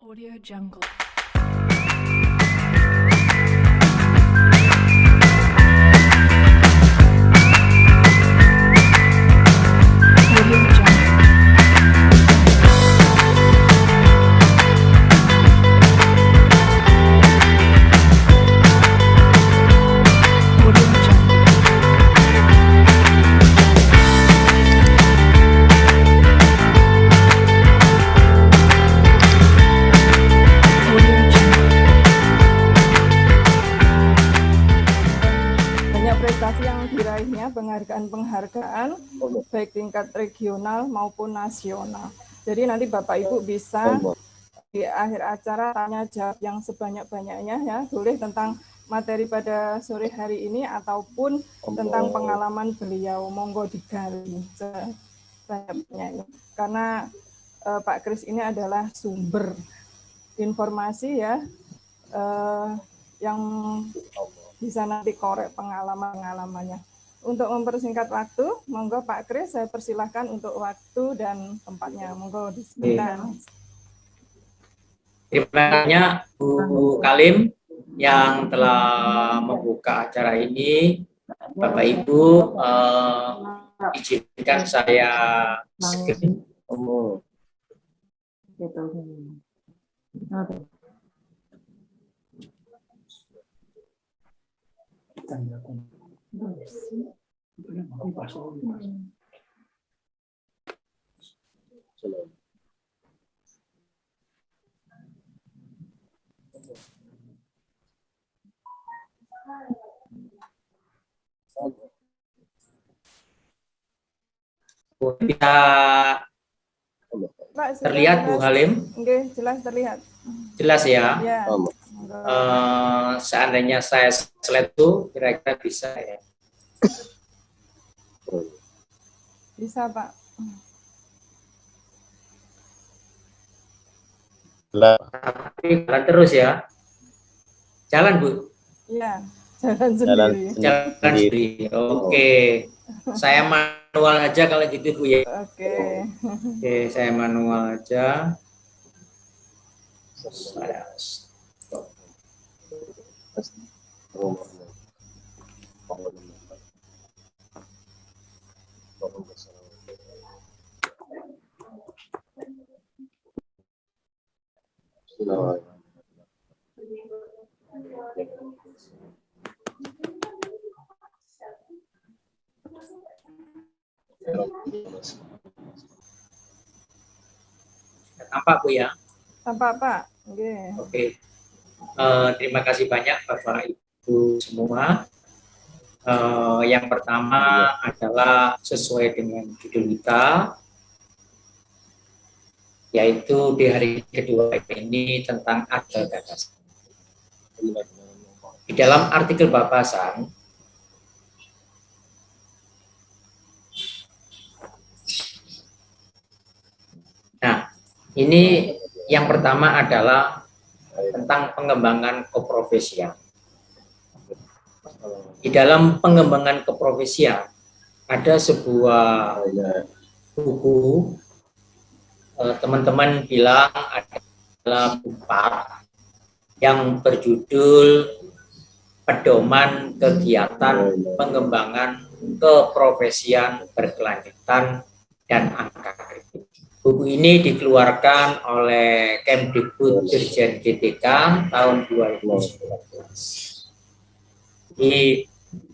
Audio Jungle. Audio Jungle. Audio Jungle. Audio Jungle. Banyak prestasi yang diraihnya, penghargaan-penghargaan baik tingkat regional maupun nasional. Jadi nanti Bapak Ibu bisa di akhir acara tanya jawab yang sebanyak-banyaknya ya, boleh tentang materi pada sore hari ini ataupun tentang pengalaman beliau, monggo digali sebanyak-banyaknya. Karena Pak Kris ini adalah sumber informasi ya, yang bisa nanti korek pengalaman-pengalamannya. Untuk mempersingkat waktu, monggo Pak Kris, saya persilahkan untuk waktu dan tempatnya. Monggo disebutkan. Terima kasih Bu Kalim yang telah membuka acara ini. Bapak Ibu, izinkan saya screen. Bisa Pak, sudah terlihat Bu jelas? Halim? Oke, jelas terlihat. Jelas ya? Ya. Seandainya saya slide itu kira-kira bisa ya? Bisa, Pak. Tapi jalan terus ya? Jalan Bu? Iya, jalan sendiri. Jalan sendiri. Oke. Saya manual aja kalau gitu Bu ya. Oke. Oke, saya manual aja. Saya stop. Tampak Bu ya? Tampak, Pak. Oke. Oke. Terima kasih banyak Bapak Ibu semua. Yang pertama adalah sesuai dengan judul kita, yaitu di hari kedua ini tentang akal gagasan. Di dalam artikel Bapasan, nah ini yang pertama adalah tentang pengembangan keprofesian. Di dalam pengembangan keprofesian ada sebuah buku, teman-teman bilang adalah buku yang berjudul Pedoman Kegiatan Pengembangan Keprofesian Berkelanjutan dan Angka Kritis. Buku ini dikeluarkan oleh Kemdikbud Dirjen GTK tahun 2019. Jadi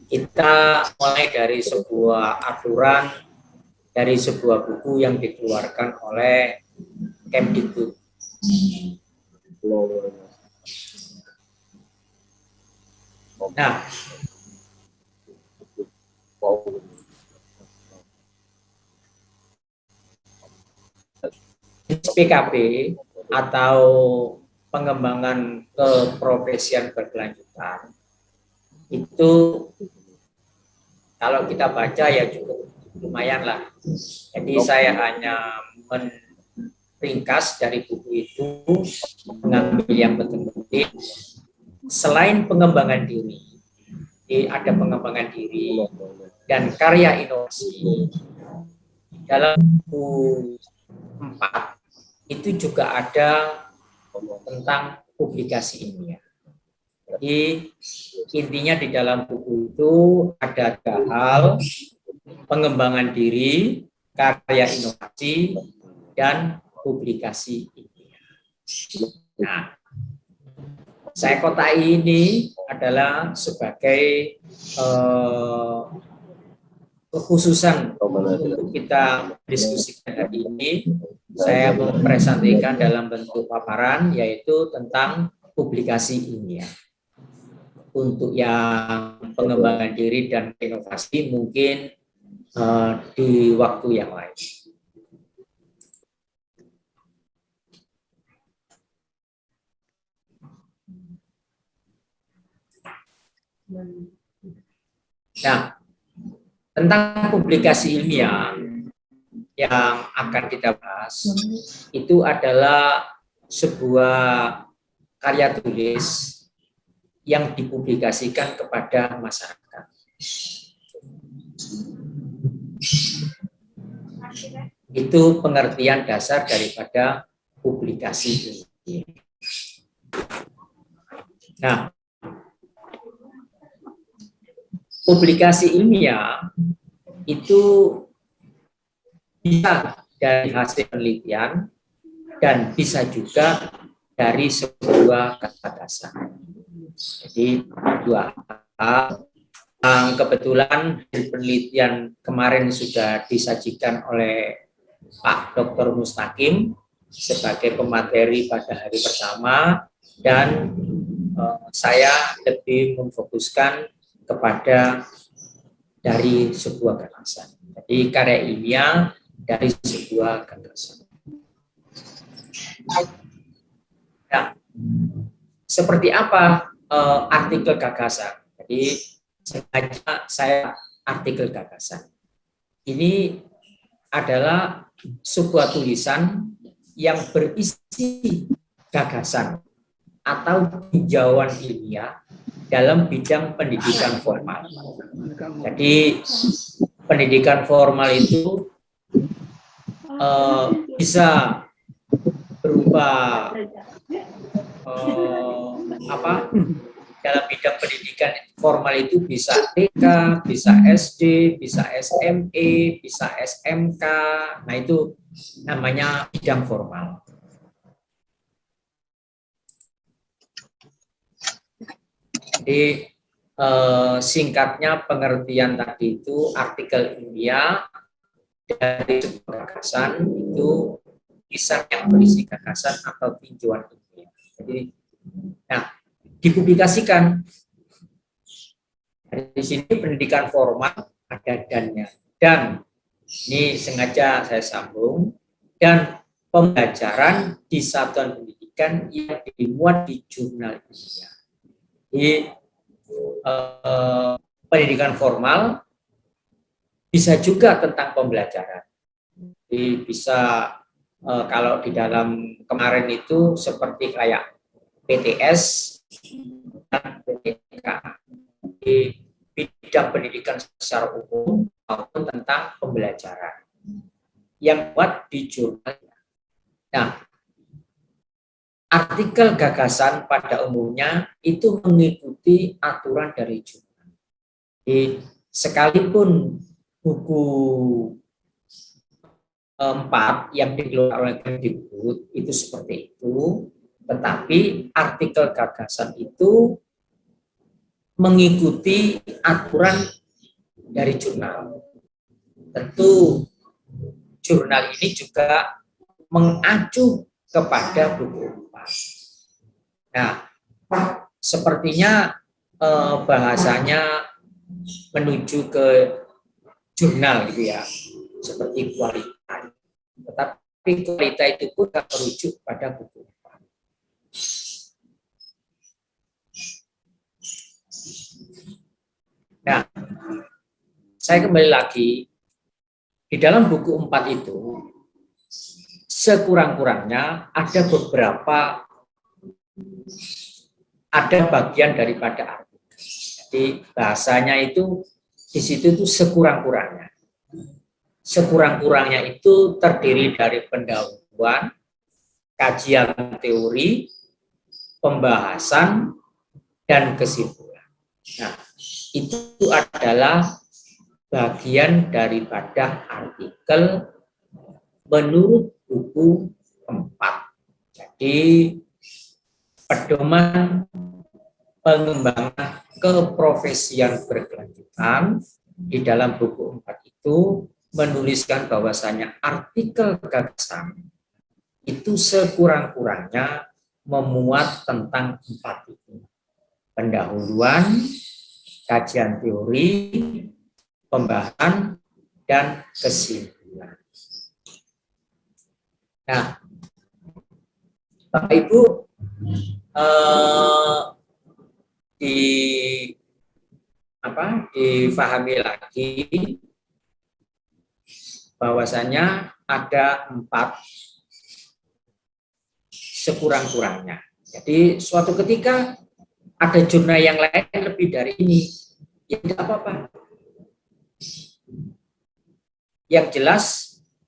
kita mulai dari sebuah aturan, dari sebuah buku yang dikeluarkan oleh Kemdikbud. Nah, PKB atau pengembangan keprofesian berkelanjutan itu kalau kita baca ya cukup lumayan lah. Jadi saya hanya meringkas dari buku itu, mengambil yang penting. Selain pengembangan diri, ada pengembangan diri dan karya inovasi. Dalam buku 4 itu juga ada tentang publikasi ilmiah. Jadi intinya di dalam buku itu ada 3 hal: pengembangan diri, karya inovasi, dan publikasi ilmiah. Nah, saya kotai ini adalah sebagai kekhususan untuk kita diskusikan hari ini. Saya mempresentasikan dalam bentuk paparan, yaitu tentang publikasi ilmiah. Untuk yang pengembangan diri dan inovasi mungkin di waktu yang lain. Nah, tentang publikasi ilmiah yang akan kita bahas itu adalah sebuah karya tulis yang dipublikasikan kepada masyarakat. Itu pengertian dasar daripada publikasi ilmiah. Nah, publikasi ilmiah itu bisa dari hasil penelitian dan bisa juga dari sebuah gagasan. Jadi 2 hal. Kebetulan penelitian kemarin sudah disajikan oleh Pak Dr. Mustaqim sebagai pemateri pada hari pertama, dan saya lebih memfokuskan kepada dari sebuah gagasan. Jadi karya ilmiah dari sebuah gagasan. Nah, seperti apa artikel gagasan? Jadi sengaja saya artikel gagasan. Ini adalah sebuah tulisan yang berisi gagasan atau tinjauan ilmiah dalam bidang pendidikan formal. Jadi pendidikan formal itu bisa berupa dalam bidang pendidikan formal itu bisa TK, bisa SD, bisa SME, bisa SMK. Nah, itu namanya bidang formal. Jadi singkatnya pengertian tadi itu artikel ilmiah dari sebuah gagasan itu tulisan yang berisi gagasan atau tinjauan ilmiah. Jadi, nah, dipublikasikan. Di sini pendidikan formal ada dannya. Dan ini sengaja saya sambung, dan pembelajaran di satuan pendidikan yang dimuat di jurnal ilmiah. Jadi pendidikan formal bisa juga tentang pembelajaran. Jadi bisa kalau di dalam kemarin itu seperti kayak PTS dan PTK di bidang pendidikan secara umum maupun tentang pembelajaran yang buat di jurnal. Nah, artikel gagasan pada umumnya itu mengikuti aturan dari jurnal. Jadi, sekalipun buku 4 yang dikeluarkan oleh Kemdikbud itu seperti itu, tetapi artikel gagasan itu mengikuti aturan dari jurnal. Tentu jurnal ini juga mengacu kepada buku 4. Nah, sepertinya bahasanya menuju ke jurnal gitu ya, seperti kualitas. Tetapi kualitas itu pun merujuk pada buku 4. Nah, saya kembali lagi, di dalam buku 4 itu sekurang-kurangnya ada bagian daripada artikel. Jadi bahasanya itu di situ itu sekurang-kurangnya. Sekurang-kurangnya itu terdiri dari pendahuluan, kajian teori, pembahasan, dan kesimpulan. Nah, itu adalah bagian daripada artikel menurut buku 4. Jadi, pedoman pengembangan keprofesian berkelanjutan di dalam buku 4 itu menuliskan bahwasanya artikel gagasan itu sekurang-kurangnya memuat tentang 4 itu. Pendahuluan, kajian teori, pembahasan, dan kesimpulan. Nah, Bapak Ibu, difahami lagi bahwasanya ada 4 sekurang-kurangnya. Jadi suatu ketika ada jurnal yang lain lebih dari ini, ya tidak apa-apa. Yang jelas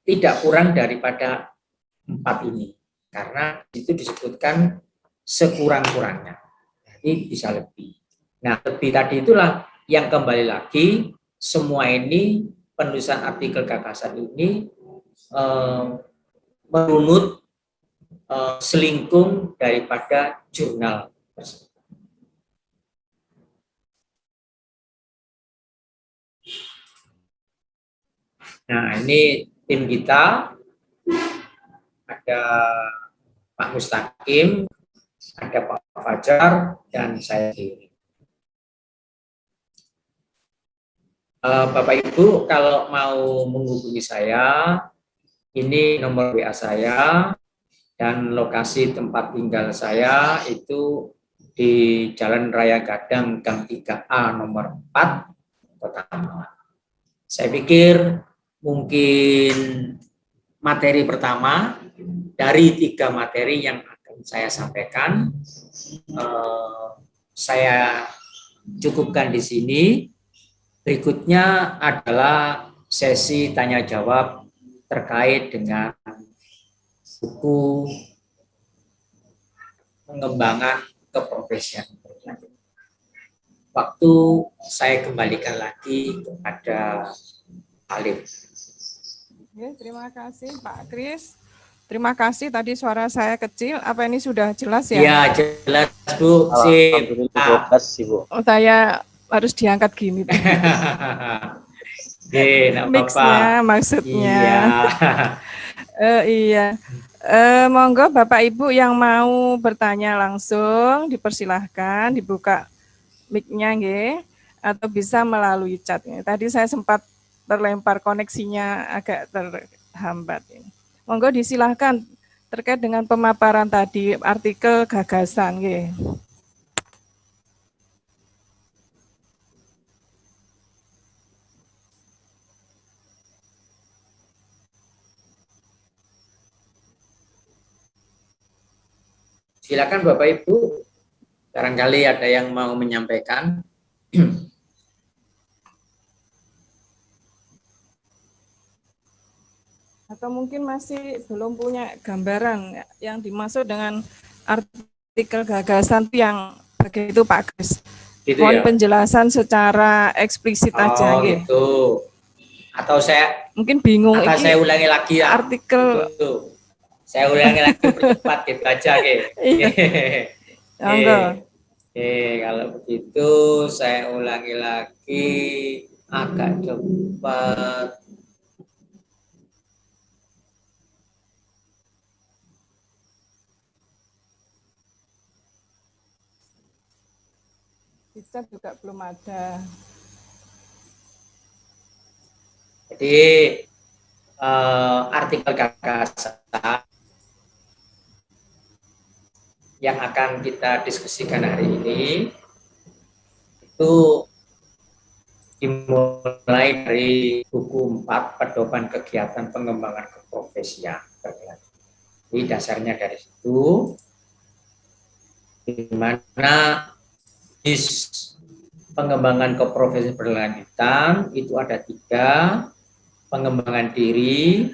tidak kurang daripada 4 ini, karena itu disebutkan sekurang-kurangnya. Jadi bisa lebih. Nah, lebih tadi itulah yang kembali lagi, semua ini penulisan artikel gagasan ini merunut selingkung daripada jurnal tersebut. Nah, ini tim kita, ada Pak Mustaqim, ada Pak Fajar, dan saya sendiri. Bapak Ibu, kalau mau menghubungi saya, ini nomor WA saya, dan lokasi tempat tinggal saya itu di Jalan Raya Gadang, Gang 3A, nomor 4, Kota Malang. Saya pikir mungkin materi pertama dari 3 materi yang akan saya sampaikan, saya cukupkan di sini. Berikutnya adalah sesi tanya jawab terkait dengan buku pengembangan keprofesian berkelanjutan. Waktu saya kembalikan lagi kepada Alif. Ya, terima kasih Pak Kris. Terima kasih, tadi suara saya kecil. Apa ini sudah jelas ya? Ya, jelas Bu. Sip. Oh, saya harus diangkat gini. Mix-nya maksudnya. Iya. Monggo Bapak Ibu yang mau bertanya langsung dipersilahkan dibuka mic-nya nggih, atau bisa melalui chat. Tadi saya sempat terlempar koneksinya agak terhambat ini. Monggo disilahkan terkait dengan pemaparan tadi artikel gagasan nggih. Silakan Bapak Ibu, barangkali ada yang mau menyampaikan. Atau mungkin masih belum punya gambaran yang dimaksud dengan artikel gagasan yang begitu Pak Kris. Gitu Mohon ya? penjelasan secara eksplisit aja nggih. Gitu. Atau saya mungkin bingung ini saya ulangi lagi ya. Artikel gitu. Saya ulangi lagi bercepat gitu aja kalau begitu saya ulangi lagi agak cepat. Bisa juga belum ada. Jadi artikel gagasan yang akan kita diskusikan hari ini itu dimulai dari buku 4 Pedoman Kegiatan Pengembangan Keprofesian Berkelanjutan. Jadi dasarnya dari situ, di mana pengembangan keprofesian berkelanjutan itu ada 3, pengembangan diri,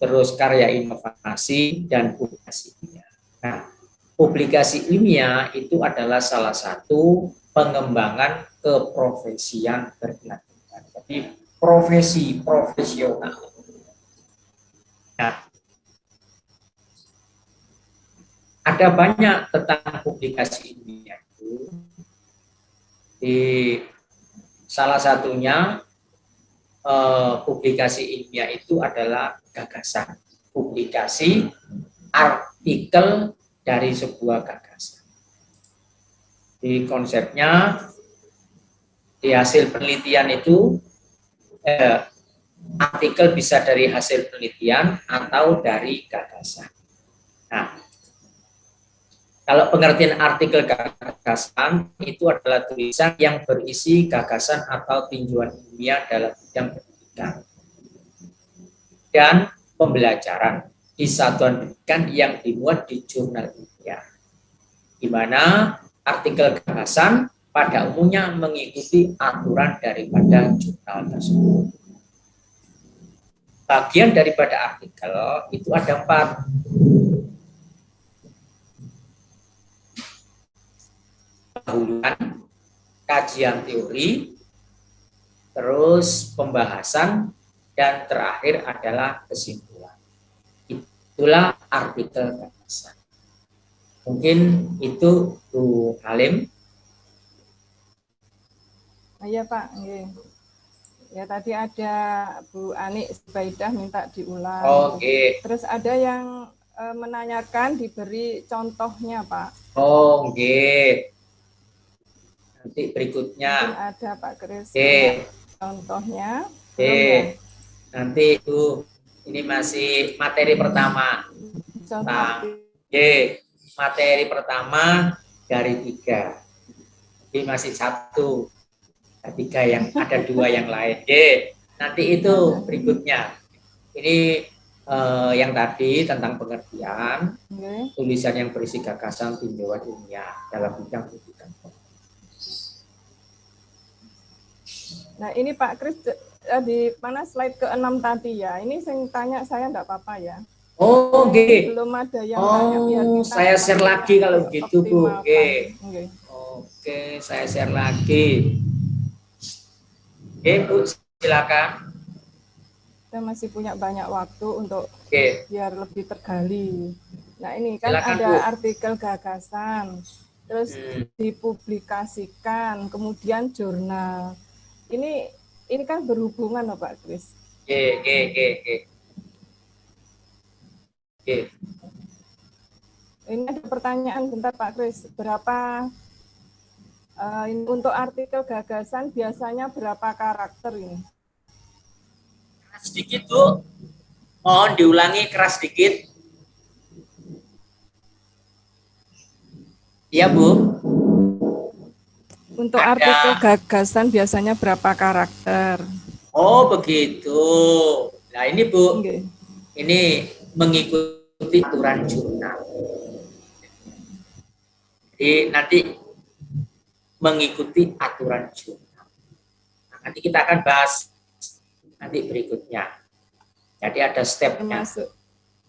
terus karya inovasi, dan publikasi ilmiah. Nah, publikasi ilmiah itu adalah salah satu pengembangan keprofesian berkelanjutan. Jadi profesi profesional. Nah, ada banyak tentang publikasi ilmiah itu. Di salah satunya publikasi ilmiah itu adalah gagasan. Publikasi artikel dari sebuah gagasan. Di konsepnya, di hasil penelitian itu, artikel bisa dari hasil penelitian atau dari gagasan. Nah, kalau pengertian artikel gagasan itu adalah tulisan yang berisi gagasan atau tinjauan ilmiah dalam bidang pendidikan dan pembelajaran di satuan pendidikan yang dimuat di jurnal ilmiah, di mana artikel gagasan pada umumnya mengikuti aturan daripada jurnal tersebut. Bagian daripada artikel itu ada 4. Pendahuluan, kajian teori, terus pembahasan, dan terakhir adalah kesimpulan. Itulah artikel gagasan. Mungkin itu Bu Halim. Iya Pak, nggih. Ya tadi ada Bu Ani Zubaidah minta diulang. Oke. Terus ada yang menanyakan diberi contohnya Pak. Oke. Nanti berikutnya. Mungkin ada Pak Kris. Oke. Contohnya. Oke. Nanti Bu, ini masih materi pertama. Contoh. Oke. Materi pertama dari 3. Ini masih 1. 3 yang ada 2 yang lain. Oke. Nanti itu berikutnya. Ini yang tadi tentang pengertian, tulisan yang berisi gagasan tinjauan ilmiah dalam bidang pendidikan. Nah ini Pak Kris di mana slide ke-6 tadi ya. Ini saya tanya saya enggak apa-apa ya. Oh, oke. Belum ada yang tanya biar kita saya share lagi kalau gitu Bu. Oke. Okay. Oke, saya share lagi. Oke Bu, silakan. Kita masih punya banyak waktu untuk biar lebih tergali. Nah ini kan silakan, ada Bu. artikel gagasan, terus dipublikasikan, kemudian jurnal. Ini kan berhubungan loh Pak Kris. Oke. Ini ada pertanyaan bentar Pak Kris, berapa untuk artikel gagasan biasanya berapa karakter ini? Keras sedikit Bu, mohon diulangi keras sedikit. Iya Bu. Untuk artikel gagasan biasanya berapa karakter? Oh begitu. Nah ini Bu, ini mengikuti aturan jurnal. Jadi nanti mengikuti aturan jurnal. Nah, nanti kita akan bahas nanti berikutnya. Jadi ada stepnya. Termasuk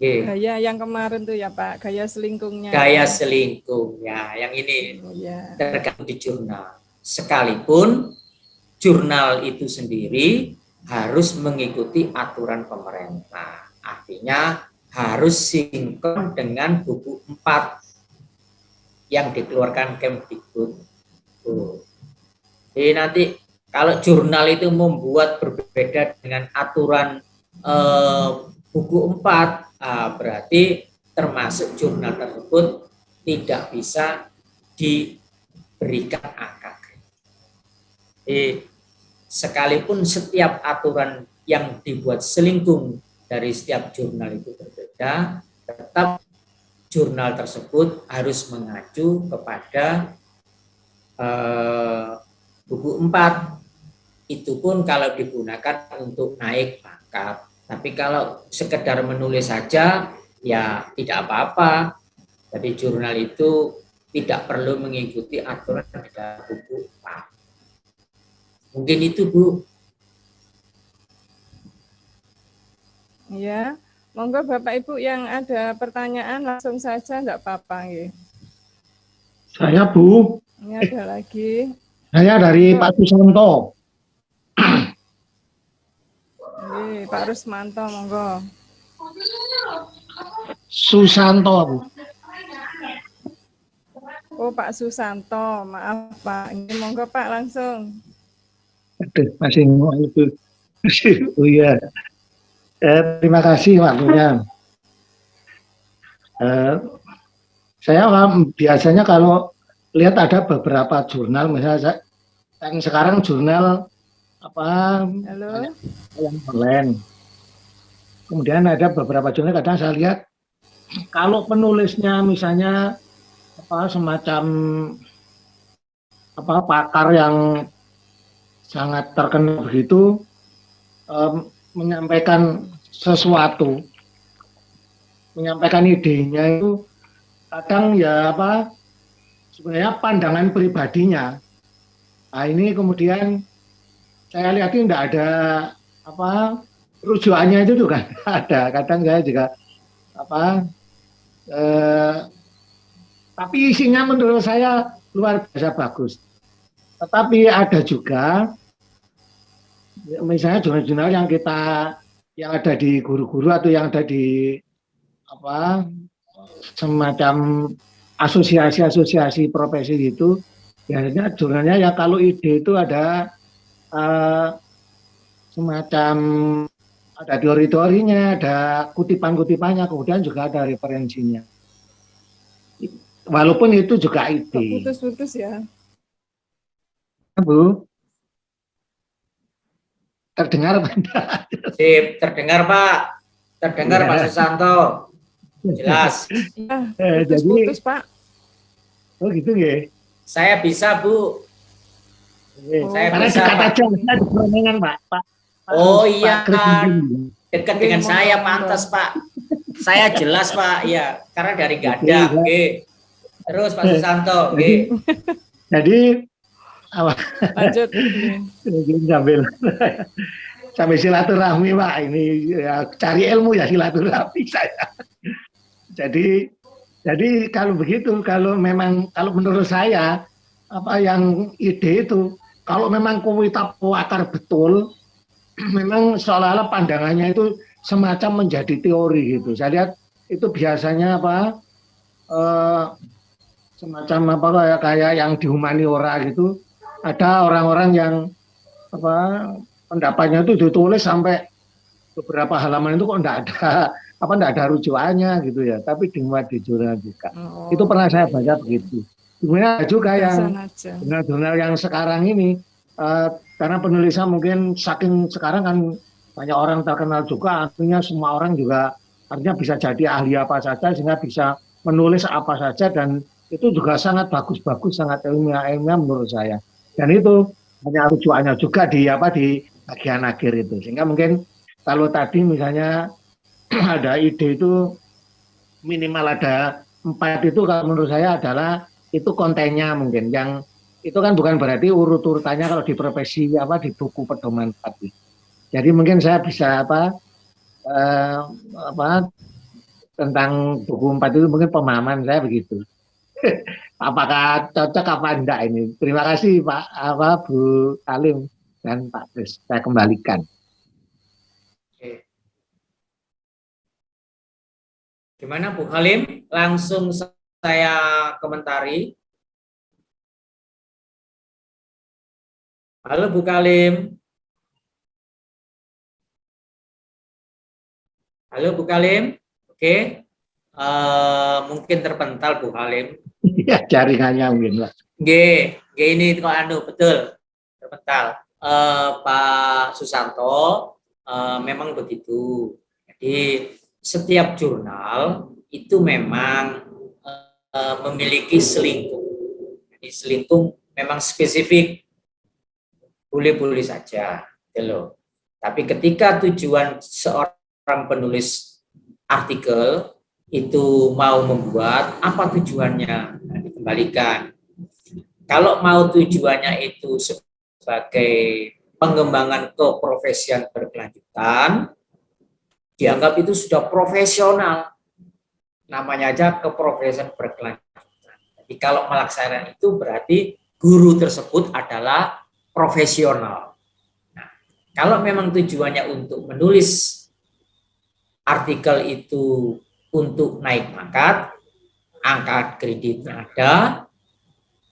gaya yang kemarin tuh ya Pak, gaya selingkungnya. Gaya selingkung ya, yang ini tergantung di jurnal. Sekalipun jurnal itu sendiri harus mengikuti aturan pemerintah. Artinya harus sinkron dengan buku 4 yang dikeluarkan Kemdikbud. Jadi nanti kalau jurnal itu membuat berbeda dengan aturan buku 4, berarti termasuk jurnal tersebut tidak bisa diberikan angka. Jadi sekalipun setiap aturan yang dibuat selingkung dari setiap jurnal itu berbeda, tetap jurnal tersebut harus mengacu kepada buku 4. Itu pun kalau digunakan untuk naik pangkat. Tapi kalau sekedar menulis saja, ya tidak apa-apa. Jadi jurnal itu tidak perlu mengikuti aturan dari buku 4. Mungkin itu Bu. Ya, Monggo Bapak Ibu yang ada pertanyaan langsung saja, enggak apa-apa nggih. Saya Bu, Ini ada lagi. saya dari Monggo. Pak Susanto. Nggih, Pak Rusmanto monggo. Susanto Bu. Oh, Pak Susanto, maaf Pak. Ini monggo Pak langsung. Aduh, masih ngomong itu. Oh iya. Terima kasih waktunya. Saya biasanya kalau lihat ada beberapa jurnal, misalnya yang sekarang jurnal apa Halo. yang online. Kemudian ada beberapa jurnal kadang saya lihat kalau penulisnya misalnya apa semacam apa pakar yang sangat terkenal begitu menyampaikan sesuatu, menyampaikan idenya itu kadang ya apa sebenarnya pandangan pribadinya. Nah ini kemudian saya lihat ini tidak ada apa rujukannya itu juga ada. Kadang saya juga apa tapi isinya menurut saya luar biasa bagus. Tetapi ada juga misalnya jurnal-jurnal yang ada di guru-guru atau yang ada di apa semacam asosiasi-asosiasi profesi itu biasanya jurnalnya ya kalau ide itu ada semacam ada teori-teorinya, ada kutipan-kutipannya, kemudian juga ada referensinya. Walaupun itu juga Kok ide. putus-putus ya? Bu, terdengar apa enggak? Sip, terdengar Pak. Terdengar Ya. Pak Susanto. Jelas. Ya, putus-putus Pak. Oh gitu ya. Saya bisa Bu. Saya Karena bisa, dekat Pak. aja, saya di Peromengan, Pak. Oh Pak iya, Kris Mungkin. dekat dengan Oke, saya monggo, pantas Pak. Saya jelas Pak, ya karena dari Gada. Iya. Oke. Terus Pak Susanto, oke. Jadi apa? Lanjut. Mungkin sambil silaturahmi Pak, ini ya, cari ilmu ya silaturahmi saya. Jadi kalau begitu, kalau menurut saya apa yang ide itu, kalau memang kualitas akar betul, memang seolah-olah pandangannya itu semacam menjadi teori gitu. Saya lihat itu biasanya apa semacam apa kayak yang di humaniora gitu, ada orang-orang yang apa pendapatnya itu ditulis sampai beberapa halaman itu kok enggak ada rujukannya gitu ya, tapi dimuat di jurnal juga. Oh, Itu pernah saya baca iya. begitu. Kemudian ada juga yang aja. jurnal-jurnal yang sekarang ini karena penulisnya mungkin saking sekarang kan banyak orang terkenal juga, artinya semua orang juga artinya bisa jadi ahli apa saja sehingga bisa menulis apa saja dan itu juga sangat bagus-bagus, sangat ilmiah menurut saya. Dan itu hanya rujukannya juga di bagian akhir itu. Sehingga mungkin kalau tadi misalnya ada ide itu minimal ada 4 itu kalau menurut saya adalah itu kontennya mungkin yang itu kan bukan berarti urut-urutannya kalau di profesi di buku pedoman 4. Jadi mungkin saya bisa tentang buku 4 itu mungkin pemahaman saya begitu. Apakah cocok apa enggak ini? Terima kasih Pak Bu Alim dan Pak Kris. Saya kembalikan. Oke. Gimana Bu Halim? Langsung saya komentari. Halo Bu Halim. Halo Bu Halim. Oke. Mungkin terpental Bu Halim. Ya jaringannya mungkin lah. Ini kok betul terpental. Pak Susanto memang begitu. Jadi setiap jurnal itu memang memiliki selingkuh. Jadi selingkuh memang spesifik, boleh-boleh saja, gitu. Tapi ketika tujuan seorang penulis artikel itu mau membuat apa tujuannya, nah, dikembalikan. Kalau mau tujuannya itu sebagai pengembangan keprofesian berkelanjutan, dianggap itu sudah profesional. Namanya aja keprofesionalan berkelanjutan. Jadi kalau melaksanakan itu berarti guru tersebut adalah profesional. Nah, kalau memang tujuannya untuk menulis artikel itu untuk naik pangkat, angka kreditnya ada,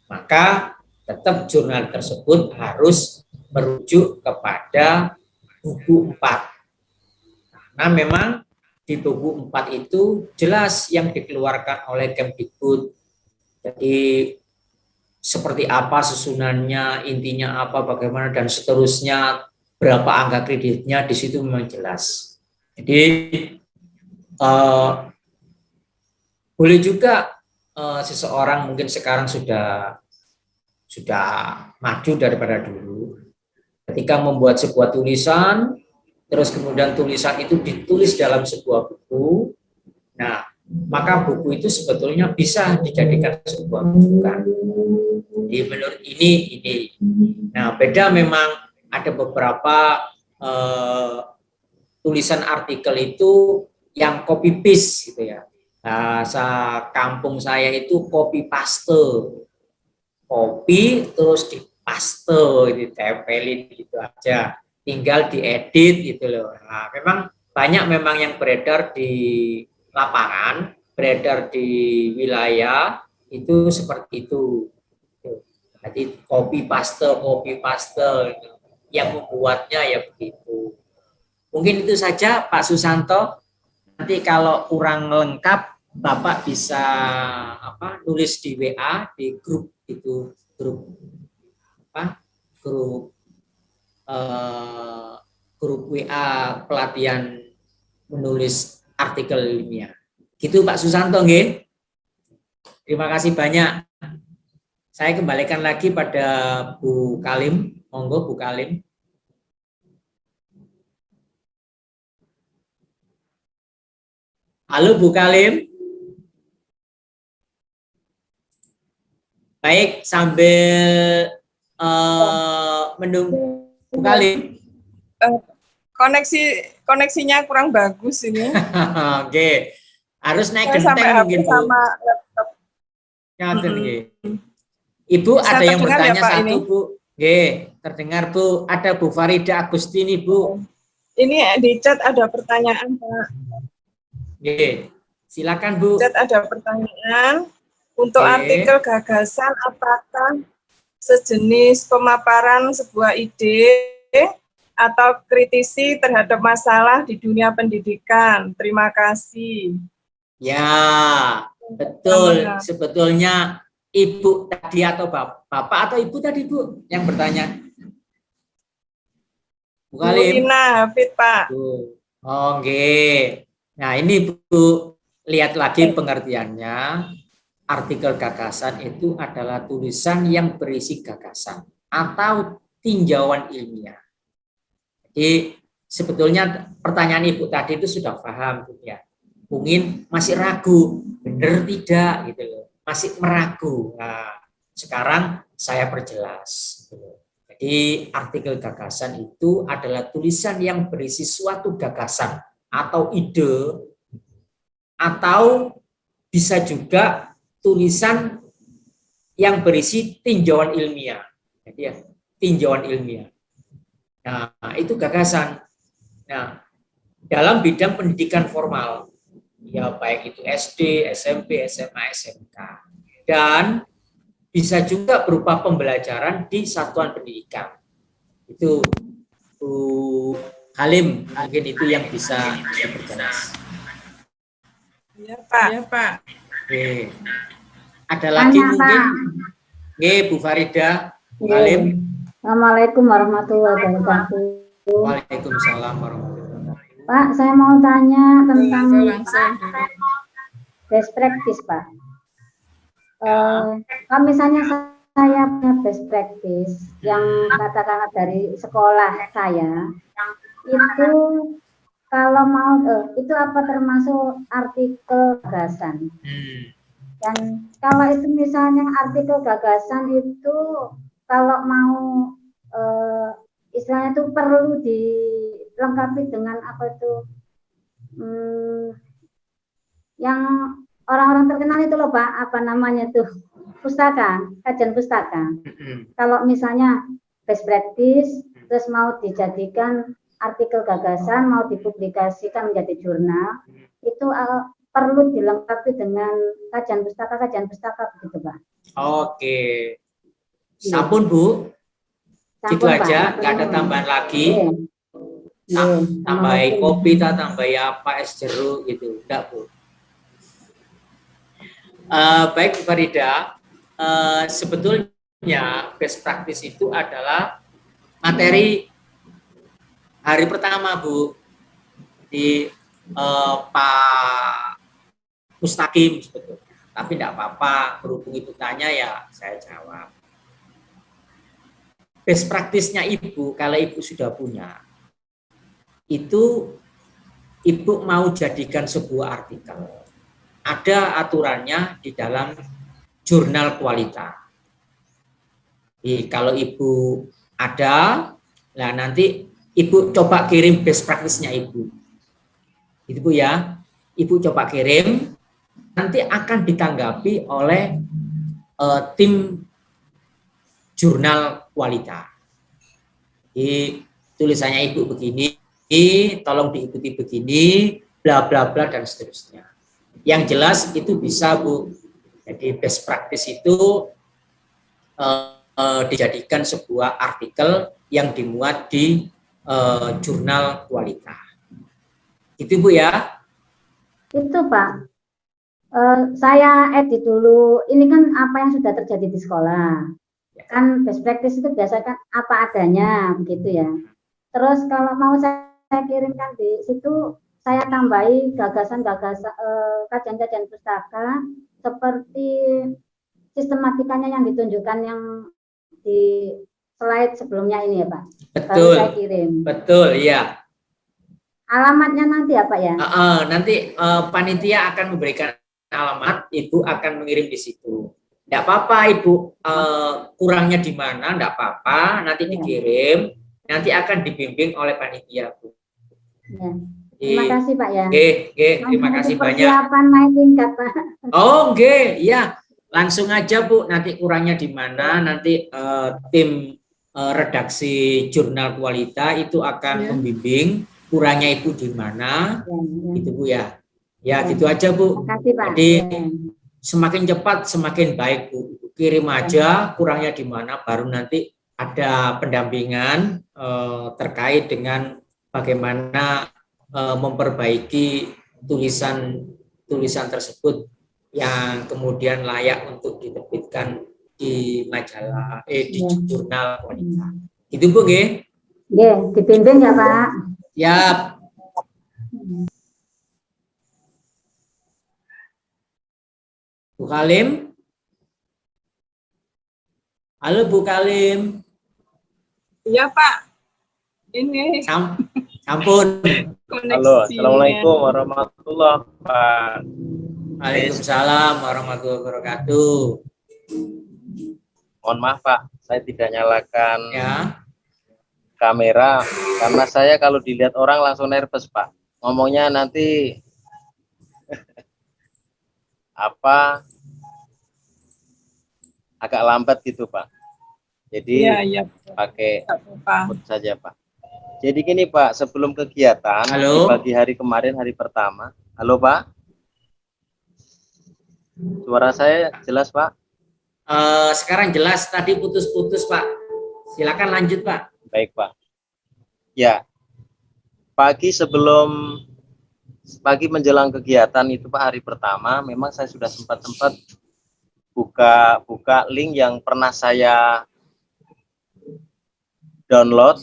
maka tetap jurnal tersebut harus merujuk kepada buku 4. Nah, memang di buku 4 itu jelas yang dikeluarkan oleh Kemdikbud. Jadi seperti apa susunannya, intinya apa, bagaimana, dan seterusnya, berapa angka kreditnya, di situ memang jelas. Jadi boleh juga seseorang mungkin sekarang sudah maju daripada dulu. Ketika membuat sebuah tulisan, terus kemudian tulisan itu ditulis dalam sebuah buku, nah maka buku itu sebetulnya bisa dijadikan sebuah rujukan. Jadi menurut ini. Nah, beda memang ada beberapa tulisan artikel itu yang copy paste gitu ya. Bahasa kampung saya itu copy paste. Copy terus dipaste, ditempelin gitu aja. Tinggal diedit gitu loh. Nah, memang banyak memang yang beredar di lapangan, beredar di wilayah itu seperti itu. Jadi copy paste yang membuatnya ya begitu. Mungkin itu saja Pak Susanto. Nanti kalau kurang lengkap Bapak bisa nulis di WA di grup itu, grup WA pelatihan menulis artikel ilmiah. Gitu Pak Susanto nggih. Terima kasih banyak. Saya kembalikan lagi pada Bu Kalim. Monggo Bu Kalim. Halo Bu Kalim. Baik, sambil menunggu Bu Kalim. Koneksinya kurang bagus ini. Oke. Harus naik Saya genteng mungkin Bu. sama laptop. Ngaten nggih. Ibu Bisa ada yang terdengar bertanya ya, Pak, satu ini? Bu. Nggih, terdengar Bu. Ada Bu Farida Agustini Bu. Ini di chat ada pertanyaan, Pak. Nggih. Silakan Bu. Chat ada pertanyaan. Untuk Oke. artikel gagasan, apakah sejenis pemaparan sebuah ide atau kritisi terhadap masalah di dunia pendidikan? Terima kasih. Ya, betul. Sebetulnya Ibu tadi atau Bapak atau Ibu tadi Bu yang bertanya? Bu Bu Kalim. Ina Hafid, Pak. Oh, oke. Nah, ini Bu lihat lagi pengertiannya. Artikel gagasan itu adalah tulisan yang berisi gagasan atau tinjauan ilmiah. Jadi sebetulnya pertanyaan Ibu tadi itu sudah paham Bu ya. Mungkin masih ragu, benar tidak gitu loh. Masih meragu. Nah, sekarang saya perjelas gitu loh. Jadi artikel gagasan itu adalah tulisan yang berisi suatu gagasan atau ide, atau bisa juga tulisan yang berisi tinjauan ilmiah. Jadi ya, tinjauan ilmiah. Nah, itu gagasan. Nah, dalam bidang pendidikan formal, ya baik itu SD, SMP, SMA, SMK, dan bisa juga berupa pembelajaran di satuan pendidikan. Itu Bu Halim, mungkin itu yang bisa diperjelas. Iya, Pak. Iya, Pak. Oke. Ada lagi mungkin? Oke, Bu Farida, Bu Halim. Assalamualaikum warahmatullahi wabarakatuh. Waalaikumsalam warahmatullahi wabarakatuh. Pak, saya mau tanya tentang best practice, Pak. Kalau misalnya saya punya best practice yang katakanlah dari sekolah saya, itu kalau mau itu apa termasuk artikel gagasan? Dan kalau itu misalnya artikel gagasan itu kalau mau istilahnya itu perlu dilengkapi dengan apa itu yang orang-orang terkenal itu loh Pak, apa namanya tuh, pustaka, kajian pustaka. Kalau misalnya best practice, terus mau dijadikan artikel gagasan, mau dipublikasikan menjadi jurnal, itu perlu dilengkapi dengan kajian pustaka begitu Pak. Oke. Sampun Bu, gitu Sampun, Pak. aja, nggak ada tambahan lagi. Tambahin kopi, tambahin apa, es jeruk gitu, enggak Bu. Baik Bu Farida, sebetulnya best practice itu adalah materi hari pertama Bu di Pak Mustaqim sebetulnya. Tapi enggak apa-apa, berhubung itu tanya ya saya jawab. Best practice-nya Ibu, kalau Ibu sudah punya, itu Ibu mau jadikan sebuah artikel. Ada aturannya di dalam jurnal kualitas. Jadi, kalau Ibu ada, nah nanti Ibu coba kirim best practice-nya Ibu. Itu Bu ya. Ibu coba kirim, nanti akan ditanggapi oleh tim jurnal kualitas. Jadi tulisannya Ibu begini, tolong diikuti begini, bla bla bla dan seterusnya. Yang jelas itu bisa Bu. Jadi best practice itu dijadikan sebuah artikel yang dimuat di jurnal kualitas. Itu Bu ya. Itu Pak. Saya edit dulu. Ini kan apa yang sudah terjadi di sekolah. Kan best practice itu biasanya kan apa adanya begitu ya. Terus kalau mau saya kirimkan di situ, saya tambahi gagasan-gagasan kajian-kajian pustaka seperti sistematikanya yang ditunjukkan yang di slide sebelumnya ini ya Pak. Betul. Baru saya kirim. Betul ya. Alamatnya nanti apa ya? Nanti panitia akan memberikan alamat, Ibu akan mengirim di situ. Tidak apa-apa Ibu, kurangnya di mana, tidak apa-apa, nanti dikirim, nanti akan dibimbing oleh panitia Bu. Ya. Terima kasih Pak ya. Terima kasih banyak. Persiapan naik tingkat Pak. Oh, ya. Langsung aja Bu, nanti kurangnya di mana, nanti tim redaksi jurnal kualitas itu akan membimbing kurangnya Ibu di mana, gitu Bu ya. Ya, gitu aja Bu. Terima kasih Pak. Jadi semakin cepat semakin baik Bu. Kirim aja kurangnya di mana, baru nanti ada pendampingan terkait dengan bagaimana memperbaiki tulisan tersebut yang kemudian layak untuk diterbitkan di majalah di jurnal kualitas. Itu Bu nggih. Nggih, dibimbing ya Pak. Siap. Bu Kalim. Halo Bu Kalim. Iya Pak. Ini. Sampun. Halo, assalamualaikum warahmatullahi wabarakatuh. Waalaikumsalam warahmatullahi wabarakatuh. Mohon maaf Pak, saya tidak nyalakan kamera karena saya kalau dilihat orang langsung nervous Pak. Ngomongnya nanti apa agak lambat gitu Pak. Jadi pakai mood saja Pak. Jadi gini Pak, sebelum kegiatan di pagi hari kemarin hari pertama. Halo Pak. Suara saya jelas Pak? Sekarang jelas, tadi putus-putus Pak. Silakan lanjut Pak. Baik Pak. Ya, pagi menjelang kegiatan itu Pak, hari pertama, memang saya sudah sempat buka link yang pernah saya download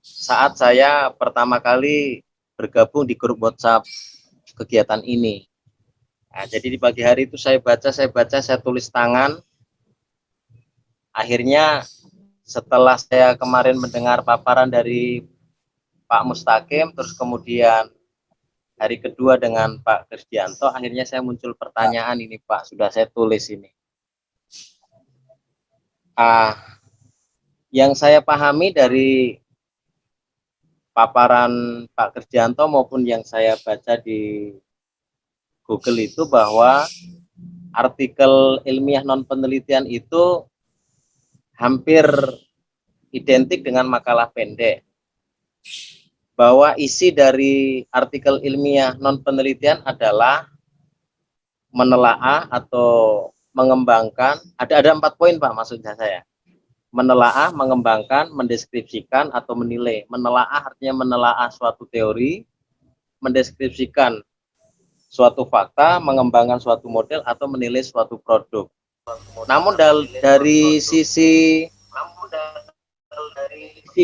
saat saya pertama kali bergabung di grup WhatsApp kegiatan ini. Nah, jadi di pagi hari itu saya baca, saya tulis tangan. Akhirnya setelah saya kemarin mendengar paparan dari Pak Mustaqim, terus kemudian hari kedua dengan Pak Krisdianto, akhirnya saya muncul pertanyaan ini Pak, sudah saya tulis ini. Yang saya pahami dari paparan Pak Kristianto maupun yang saya baca di Google itu bahwa artikel ilmiah non penelitian itu hampir identik dengan makalah pendek. Bahwa isi dari artikel ilmiah non penelitian adalah menelaah atau mengembangkan, ada 4 poin Pak maksudnya saya. Menelaah, mengembangkan, mendeskripsikan atau menilai. Menelaah artinya menelaah suatu teori, mendeskripsikan suatu fakta, mengembangkan suatu model atau menilai suatu produk. Namun dari sisi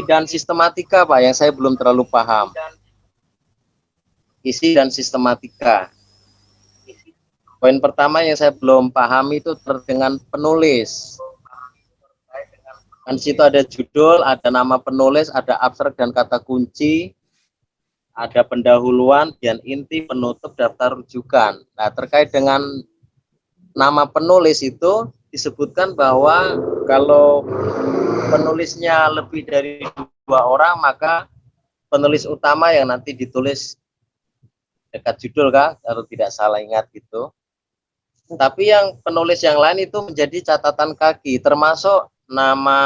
dan sistematika Pak yang saya belum terlalu paham. Isi dan sistematika. Poin pertama yang saya belum paham itu terkait dengan penulis. Kan di situ ada judul, ada nama penulis, ada abstrak dan kata kunci, ada pendahuluan, dan inti, penutup, daftar rujukan. Nah, terkait dengan nama penulis itu disebutkan bahwa kalau penulisnya lebih dari 2 orang, maka penulis utama yang nanti ditulis dekat judul Kak, kalau tidak salah ingat gitu. Tapi yang penulis yang lain itu menjadi catatan kaki, termasuk nama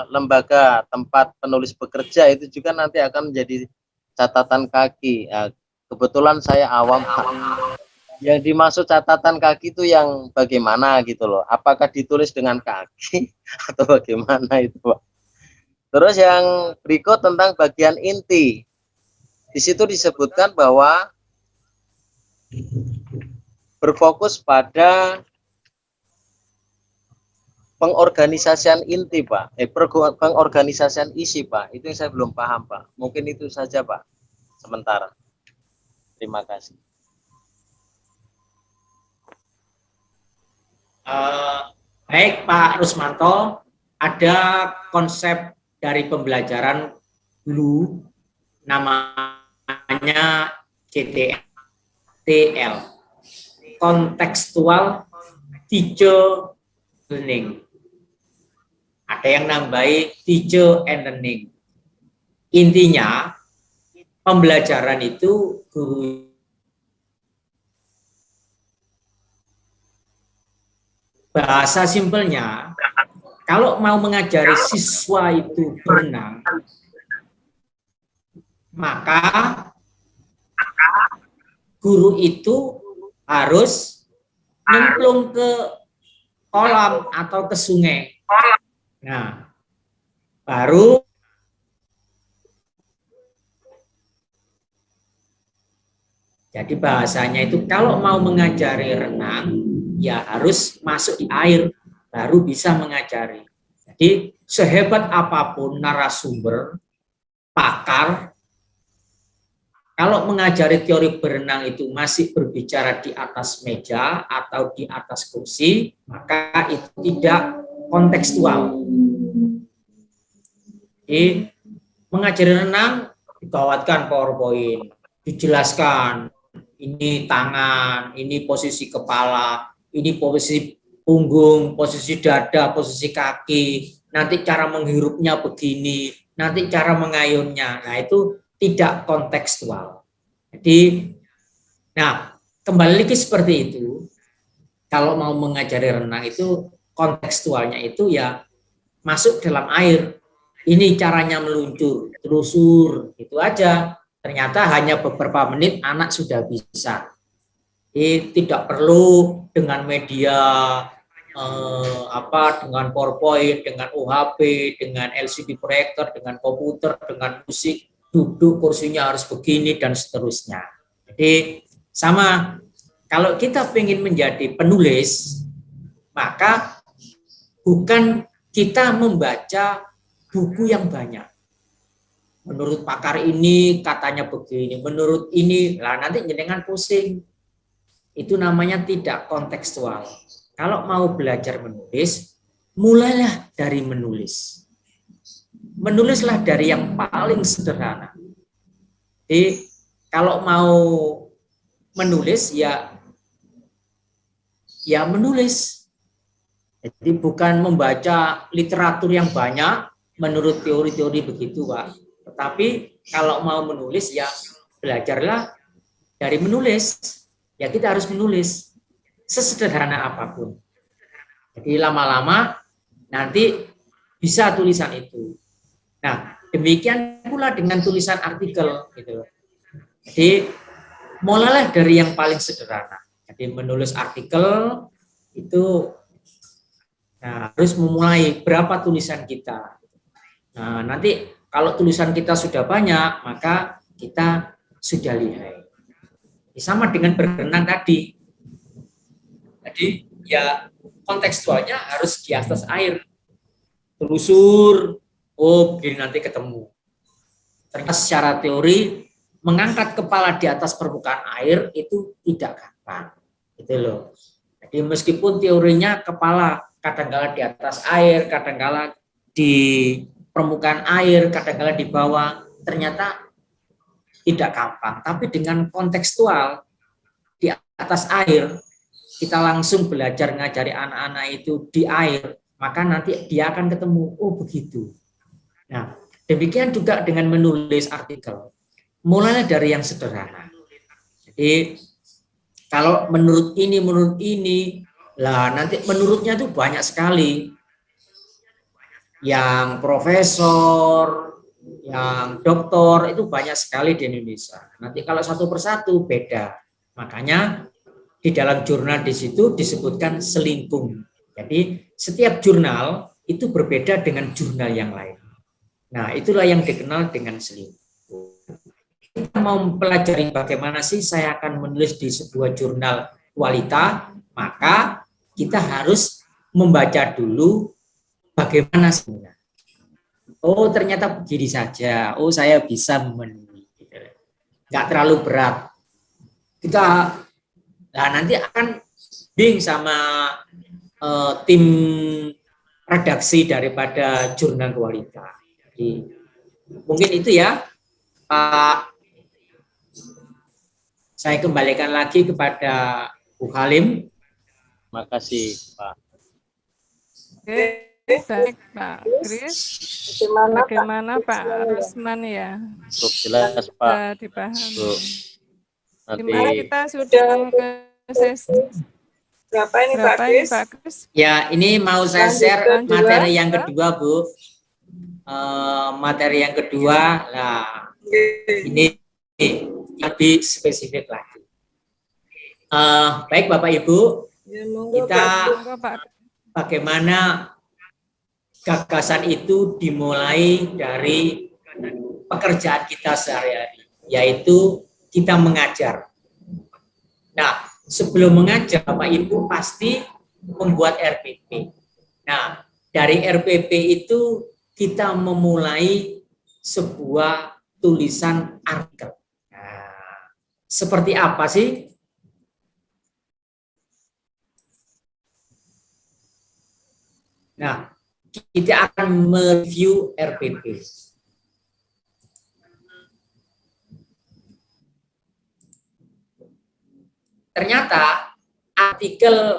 lembaga tempat penulis bekerja itu juga nanti akan menjadi catatan kaki. Nah, kebetulan saya awam Pak. Yang dimaksud catatan kaki itu yang bagaimana gitu loh? Apakah ditulis dengan kaki atau bagaimana itu Pak? Terus yang berikut tentang bagian inti. Di situ disebutkan bahwa berfokus pada pengorganisasian inti Pak, pengorganisasian isi Pak, itu yang saya belum paham Pak. Mungkin itu saja Pak, sementara. Terima kasih. Baik Pak Rusmanto, ada konsep dari pembelajaran dulu namanya CTL, Contextual Teacher Learning. Ada yang nambahi teacher and learning. Intinya pembelajaran itu guru bahasa simpelnya, kalau mau mengajari siswa itu berenang, maka guru itu harus nyemplung ke kolam atau ke sungai. Nah, baru jadi bahasanya itu kalau mau mengajari renang, ya harus masuk di air, baru bisa mengajari. Jadi sehebat apapun narasumber, pakar, kalau mengajari teori berenang itu masih berbicara di atas meja atau di atas kursi, maka itu tidak kontekstual. Jadi mengajari renang digawatkan PowerPoint, dijelaskan ini tangan, ini posisi kepala, ini posisi punggung, posisi dada, posisi kaki, nanti cara menghirupnya begini, nanti cara mengayunnya. Nah, itu tidak kontekstual. Jadi, nah, kembali lagi seperti itu. Kalau mau mengajari renang itu kontekstualnya itu ya masuk dalam air. Ini caranya meluncur, telusur, itu aja. Ternyata hanya beberapa menit anak sudah bisa. Jadi tidak perlu dengan media dengan PowerPoint, dengan OHP, dengan LCD proyektor, dengan komputer, dengan musik, duduk kursinya harus begini dan seterusnya. Jadi sama, kalau kita ingin menjadi penulis, maka bukan kita membaca buku yang banyak. Menurut pakar ini katanya begini, menurut ini, lah nanti jenengan pusing. Itu namanya tidak kontekstual. Kalau mau belajar menulis, mulailah dari menulis. Menulislah dari yang paling sederhana. Jadi kalau mau menulis ya menulis. Jadi bukan membaca literatur yang banyak menurut teori-teori begitu, Pak. Tetapi kalau mau menulis ya belajarlah dari menulis. Ya kita harus menulis sesederhana apapun. Jadi lama-lama nanti bisa tulisan itu. Nah, demikian pula dengan tulisan artikel gitu. Jadi mulailah dari yang paling sederhana. Jadi menulis artikel itu harus memulai berapa tulisan kita. Nah, nanti kalau tulisan kita sudah banyak, maka kita sudah lihai. Sama dengan berenang tadi. Jadi ya kontekstualnya harus di atas air. Telusur, oh begini nanti ketemu. Ternyata secara teori mengangkat kepala di atas permukaan air itu tidak gampang. Gitu loh. Jadi meskipun teorinya kepala kadang-kala di atas air, kadang-kala di permukaan air, kadang-kala di bawah, ternyata tidak gampang. Tapi dengan kontekstual di atas air, kita langsung belajar ngajari anak-anak itu di air, maka nanti dia akan ketemu, oh begitu. Nah, demikian juga dengan menulis artikel. Mulainya dari yang sederhana. Jadi, kalau menurut ini, lah nanti menurutnya itu banyak sekali. Yang profesor, yang doktor, itu banyak sekali di Indonesia. Nanti kalau satu persatu beda. Makanya di dalam jurnal di situ disebutkan selingkung. Jadi setiap jurnal itu berbeda dengan jurnal yang lain. Nah, itulah yang dikenal dengan selingkung. Kita mau mempelajari bagaimana sih saya akan menulis di sebuah jurnal kualita, maka kita harus membaca dulu bagaimana sebenarnya. Oh, ternyata begini saja. Oh, saya bisa memenuhi. Nggak terlalu berat. Kita nanti akan bimbing sama tim redaksi daripada jurnal kualita. Jadi, mungkin itu ya, Pak. Saya kembalikan lagi kepada Bu Halim. Terima kasih, Pak. Oke, baik Pak Kris. Bagaimana Pak Rusman ya? Cukup jelas, Pak. Sudah dipahami. Bu, Gimana nanti kita sudah ke sesi Berapa ini Pak berapa ini Kris? Pak Kris? Ya, ini mau saya share Lanjut ke materi dua. yang kedua, Bu. Materi yang kedua, nah ini lebih spesifik lagi. Baik Bapak Ibu, Ya, monggo, kita Monggo, Pak. bagaimana gagasan itu dimulai dari pekerjaan kita sehari-hari, yaitu kita mengajar. Nah, sebelum mengajar, Bapak Ibu pasti membuat RPP. Nah, dari RPP itu kita memulai sebuah tulisan artikel. Nah, seperti apa sih? Nah, kita akan mereview RPP. Ternyata artikel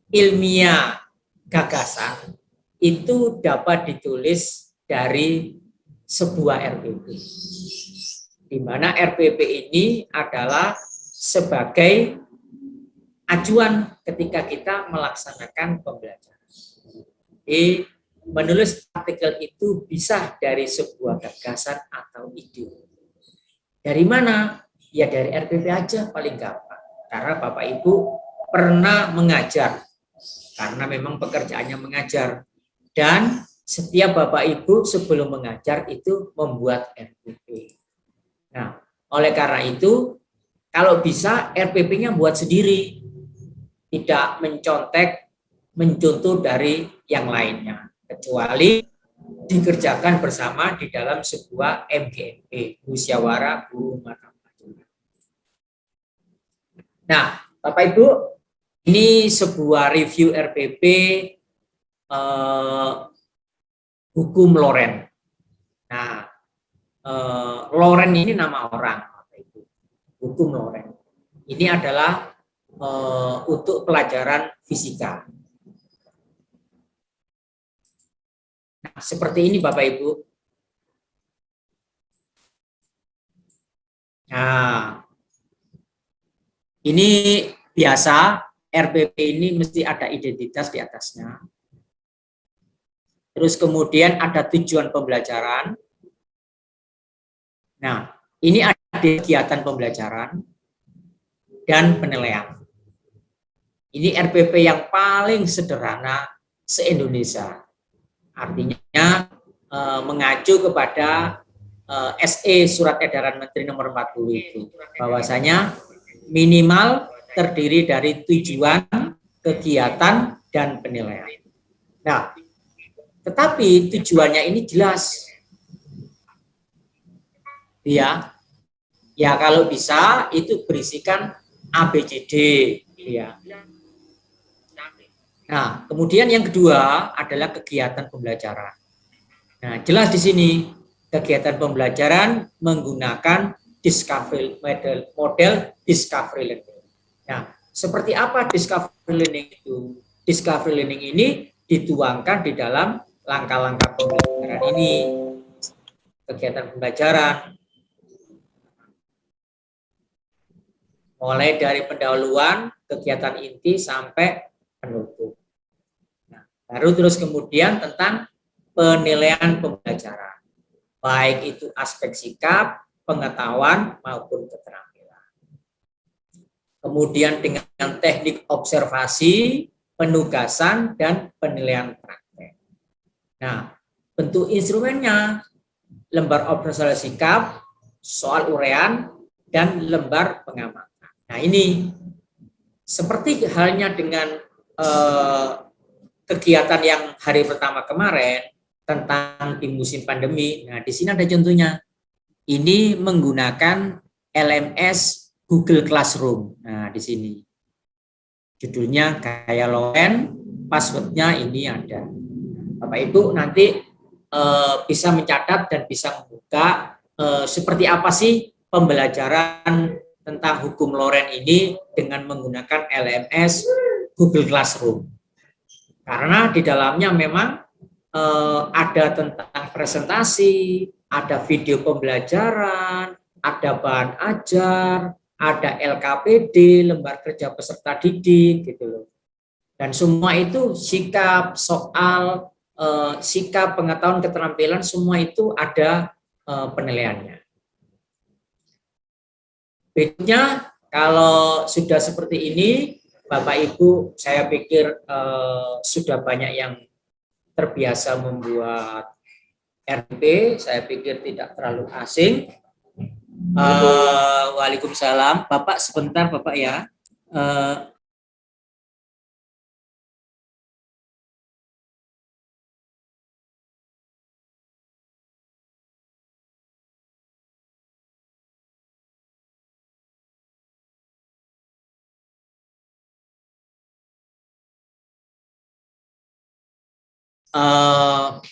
ilmiah gagasan itu dapat ditulis dari sebuah RPP. Di mana RPP ini adalah sebagai acuan ketika kita melaksanakan pembelajaran. Jadi, menulis artikel itu bisa dari sebuah gagasan atau ide. Dari mana? Ya dari RPP aja paling gampang. Karena Bapak Ibu pernah mengajar. Karena memang pekerjaannya mengajar. Dan setiap Bapak Ibu sebelum mengajar itu membuat RPP. Nah, oleh karena itu, kalau bisa RPP-nya buat sendiri. Tidak mencontoh dari yang lainnya. Kecuali dikerjakan bersama di dalam sebuah MGMP, musyawarah guru mata pelajaran. Nah, Bapak Ibu, ini sebuah review RPP hukum Loren. Nah, Loren ini nama orang, Bapak Ibu. Hukum Loren. Ini adalah untuk pelajaran fisika. Nah, seperti ini Bapak Ibu. Nah, ini biasa RPP ini mesti ada identitas di atasnya. Terus kemudian ada tujuan pembelajaran. Nah, ini ada kegiatan pembelajaran dan penilaian. Ini RPP yang paling sederhana se-Indonesia. Artinya mengacu kepada SE Surat Edaran Menteri Nomor 40 itu. Bahwasanya minimal terdiri dari tujuan, kegiatan, dan penilaian. Nah, tetapi tujuannya ini jelas. Ya, kalau bisa itu berisikan ABCD. Ya. Nah, kemudian yang kedua adalah kegiatan pembelajaran. Nah, jelas di sini kegiatan pembelajaran menggunakan model discovery learning. Nah, seperti apa discovery learning itu? Discovery learning ini dituangkan di dalam langkah-langkah pembelajaran ini. Kegiatan pembelajaran mulai dari pendahuluan, kegiatan inti sampai penutup. Nah, baru terus kemudian tentang penilaian pembelajaran, baik itu aspek sikap, pengetahuan maupun keterampilan. Kemudian dengan teknik observasi, penugasan, dan penilaian praktek. Nah, bentuk instrumennya lembar observasi sikap, soal uraian, dan lembar pengamatan. Nah, ini seperti halnya dengan kegiatan yang hari pertama kemarin tentang di musim pandemi. Nah, di sini ada contohnya. Ini menggunakan LMS Google Classroom. Nah, di sini judulnya kayak login, passwordnya ini ada. Bapak Ibu nanti bisa mencatat dan bisa membuka seperti apa sih pembelajaran tentang hukum Loren ini dengan menggunakan LMS Google Classroom. Karena di dalamnya memang ada tentang presentasi, ada video pembelajaran, ada bahan ajar, ada LKPD, lembar kerja peserta didik, gitu loh. Dan semua itu sikap, soal, sikap, pengetahuan, keterampilan, semua itu ada penilaiannya. Berikutnya, kalau sudah seperti ini, Bapak Ibu, saya pikir sudah banyak yang terbiasa membuat RP, saya pikir tidak terlalu asing. Waalaikumsalam. Bapak sebentar, Bapak ya.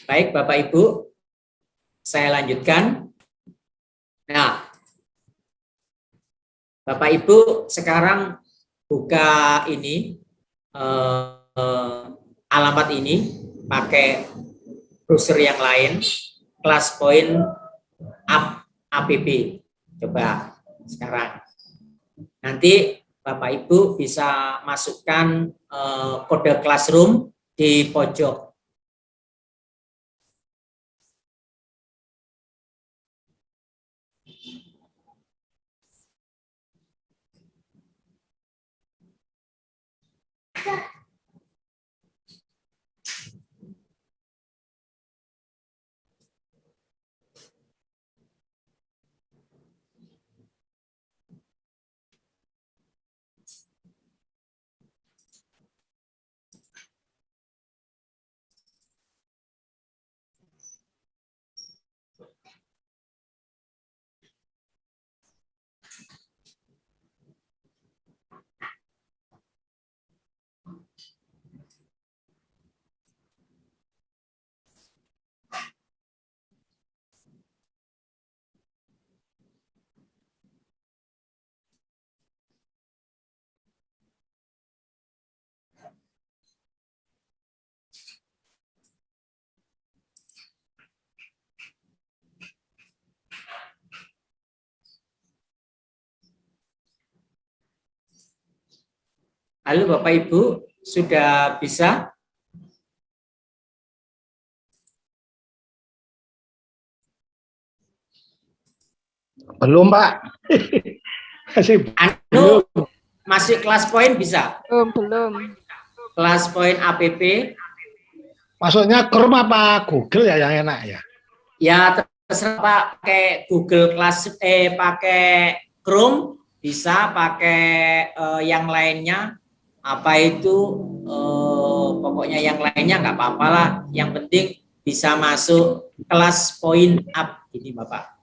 Baik, Bapak Ibu, saya lanjutkan. Nah, Bapak Ibu sekarang buka ini alamat ini pakai browser yang lain, ClassPoint app. Coba sekarang. Nanti Bapak Ibu bisa masukkan kode Classroom di pojok. Halo Bapak Ibu, sudah bisa? Belum, Pak. Masih Anu, masih kelas poin bisa? Belum. Kelas poin APP? Maksudnya Chrome apa Google ya yang enak ya? Ya terserah Pak, pakai Google Class, pakai Chrome bisa, pakai yang lainnya. Apa itu? Pokoknya yang lainnya nggak apa-apa lah. Yang penting bisa masuk kelas poin up ini Bapak.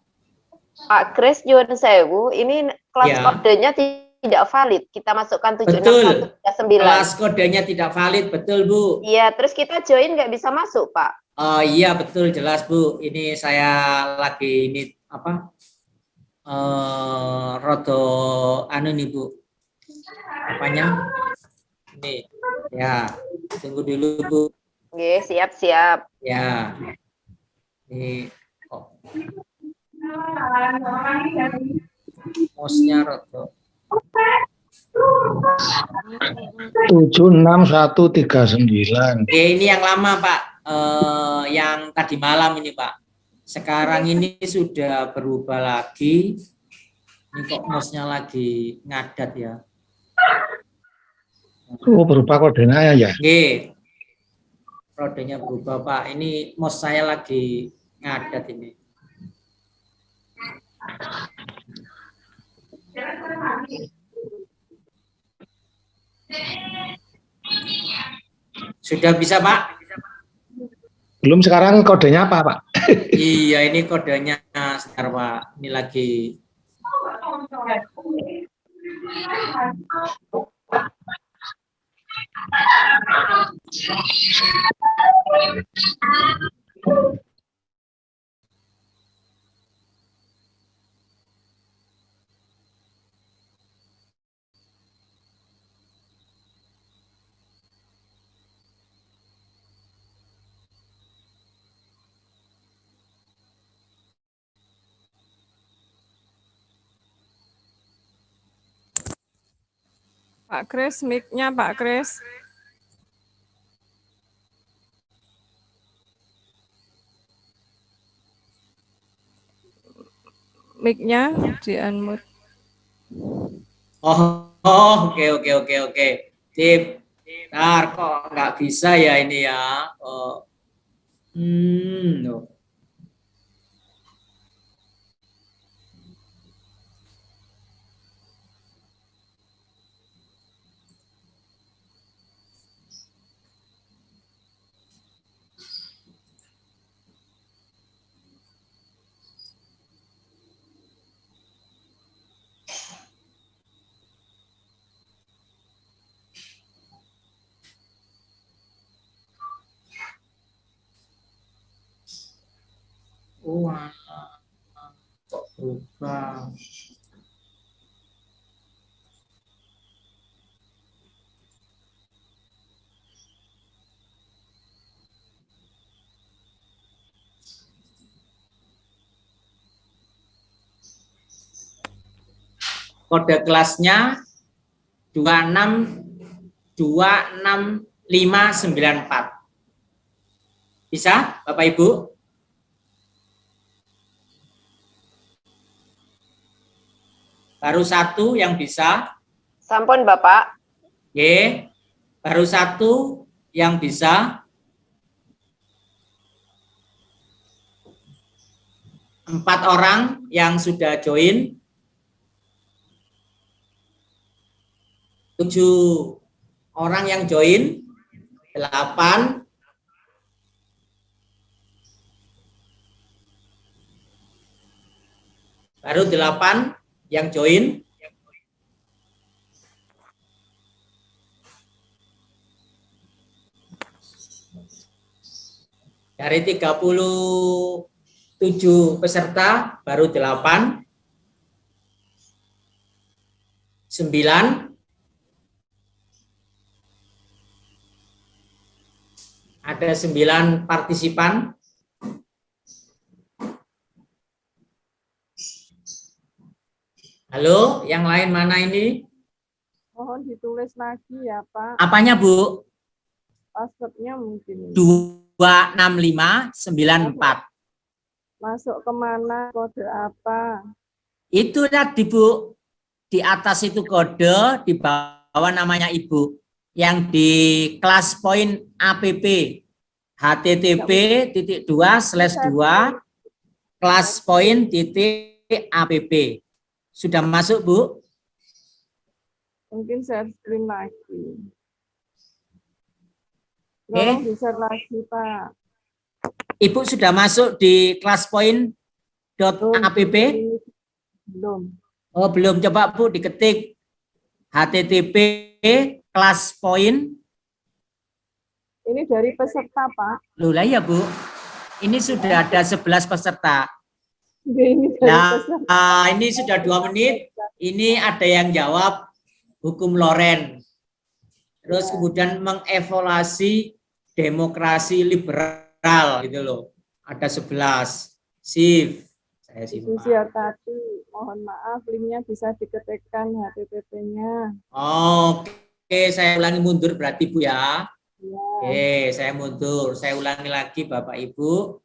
Pak Kris Yun Sewu, ini kelas Ya. kodenya tidak valid. Kita masukkan Betul. 76139. Kelas kodenya tidak valid, betul Bu. Iya, terus kita join nggak bisa masuk, Pak. Iya betul, jelas Bu. Ini saya lagi ini apa? Rodo anu nih Bu. Apanya? Ini ya. Tunggu dulu Bu. Oke, siap-siap. Ya. Ini kok mouse-nya rodo. 76139. Ini yang lama Pak, yang tadi malam ini Pak. Sekarang ini sudah berubah lagi. Ini kok mouse-nya lagi ngadat ya. Oh, berubah kodenya ya? Oke. Rodenya berubah Pak. Ini mouse saya lagi ngadat ini. Sudah bisa Pak? Belum, sekarang kodenya apa, Pak? Iya, ini kodenya sebentar Pak. Ini lagi. Pak Kris, mic-nya Pak Kris. Mic-nya di-unmute. Oke. Sip. Bentar, kok nggak bisa ya ini ya. Loh. Wah, kok berubah? Kode kelasnya 2626594. Bisa, Bapak Ibu? Baru satu yang bisa. Sampun, Bapak. Oke. Baru satu yang bisa. 4 orang yang sudah join. 7 orang yang join. 8. Baru 8 yang join. Dari 37 peserta, baru 8. 9. Ada 9 partisipan. Halo, yang lain mana ini? Mohon ditulis lagi ya Pak. Apanya Bu? Passwordnya mungkin. 26594. Masuk kemana? Kode apa? Itu tadi Bu. Di atas itu kode, di bawah namanya Ibu. Yang di kelas poin APP. http://2 kelaspoin.app. Sudah masuk Bu? Mungkin share screen lagi. Tolong di-share lagi Pak. Ibu sudah masuk di kelaspoin.app? Belum. Oh belum, coba Bu diketik http kelaspoin. Ini dari peserta Pak. Loh lah ya Bu, ini sudah ada 11 peserta. Ini dari Nah, peserta. ini sudah 2 menit. Ini ada yang jawab hukum Loren. Terus kemudian mengevaluasi demokrasi liberal gitu loh. Ada 11. Sip. Saya Ibu simpan. Siatati, mohon maaf linknya bisa diketikkan HTTP-nya. Oke, saya ulangi mundur berarti Bu ya. Ya. Oke, saya mundur. Saya ulangi lagi Bapak Ibu.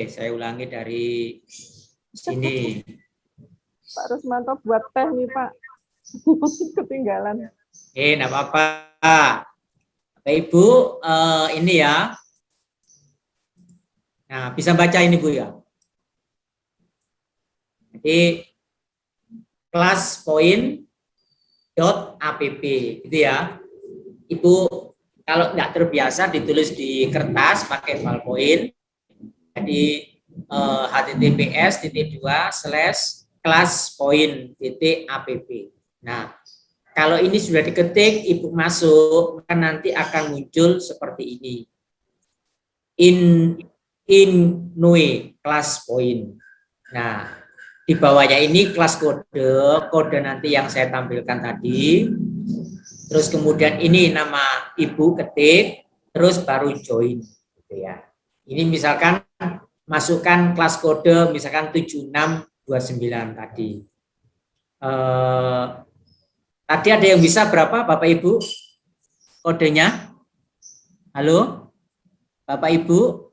Saya ulangi dari sini. Pak Rusmanto buat teh nih Pak. Ketinggalan. Enggak apa-apa. Bapak Ibu, ini ya. Nah, bisa baca ini Bu ya. Jadi kelas poin.app gitu ya. Ibu kalau nggak terbiasa ditulis di kertas pakai ballpoint. Jadi https://kelaspoin.app. Nah, kalau ini sudah diketik, Ibu masuk, maka nanti akan muncul seperti ini. Inui kelas poin. Nah, di bawahnya ini kelas kode nanti yang saya tampilkan tadi. Terus kemudian ini nama Ibu ketik, terus baru join gitu ya. Ini misalkan masukkan kelas kode misalkan 7629 tadi. Tadi ada yang bisa berapa Bapak Ibu? Kodenya? Halo? Bapak Ibu?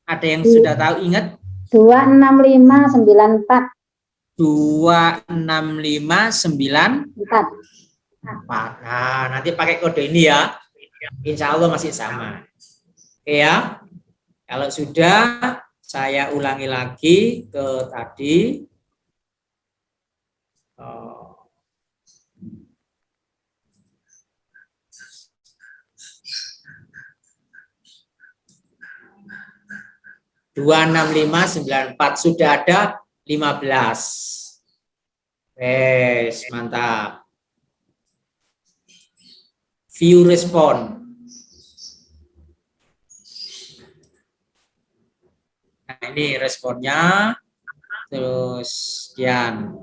Ada yang sudah tahu ingat? 26594. 26594. Nah, nanti pakai kode ini ya. Insya Allah masih sama. Oke ya. Kalau sudah, saya ulangi lagi ke tadi. 26594 sudah ada 15. Wes, mantap. View respon. Nah, ini responnya. Terus sekian.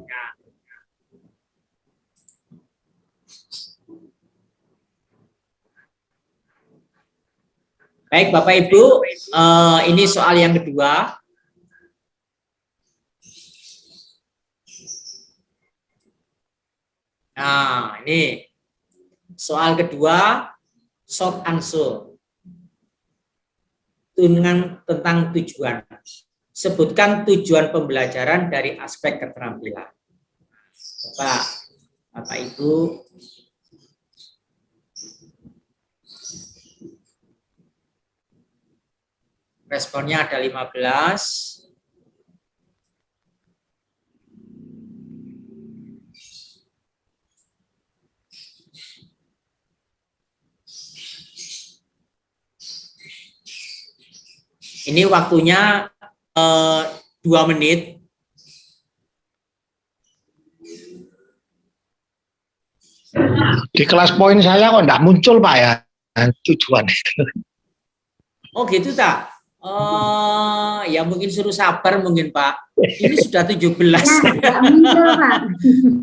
Baik Bapak Ibu, ini soal yang kedua. Nah, ini soal kedua, short answer. Tentang tujuan. Sebutkan tujuan pembelajaran dari aspek keterampilan. Bapak Ibu. Responnya ada 15. Ini waktunya 2 menit. Di kelas poin saya kok enggak muncul Pak ya tujuan itu. Oh gitu tak? Ya mungkin suruh sabar mungkin Pak. Ini sudah 17.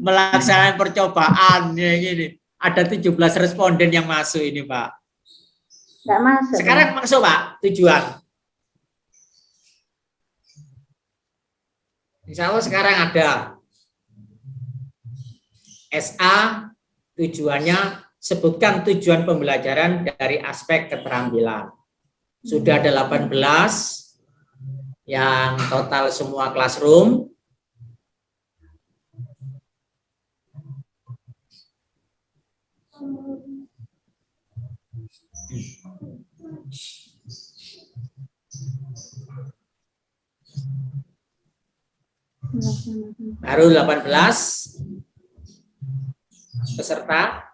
Melaksanakan percobaan ya gini. Ada 17 responden yang masuk ini Pak. Enggak masuk. Sekarang masuk Pak tujuan. Insya Allah sekarang ada. SA tujuannya, sebutkan tujuan pembelajaran dari aspek keterampilan. Sudah ada 18 yang total semua classroom. Baru 18 peserta.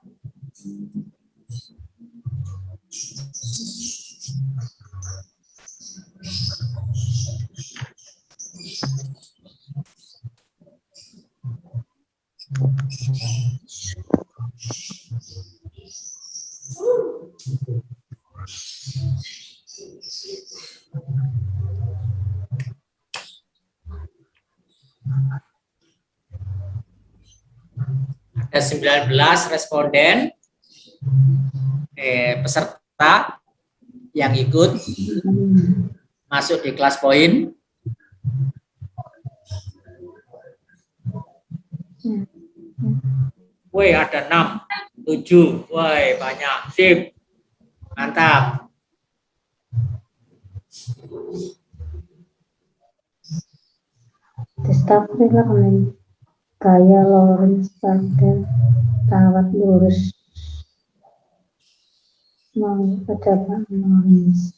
Ada 19 responden peserta yang ikut masuk di kelas poin. Woi, ada 6, 7, woi banyak, sip, mantap. Discovery lah kemarin. Gaya Lawrence pada tawat lurus. Mau pada Pak Lawrence.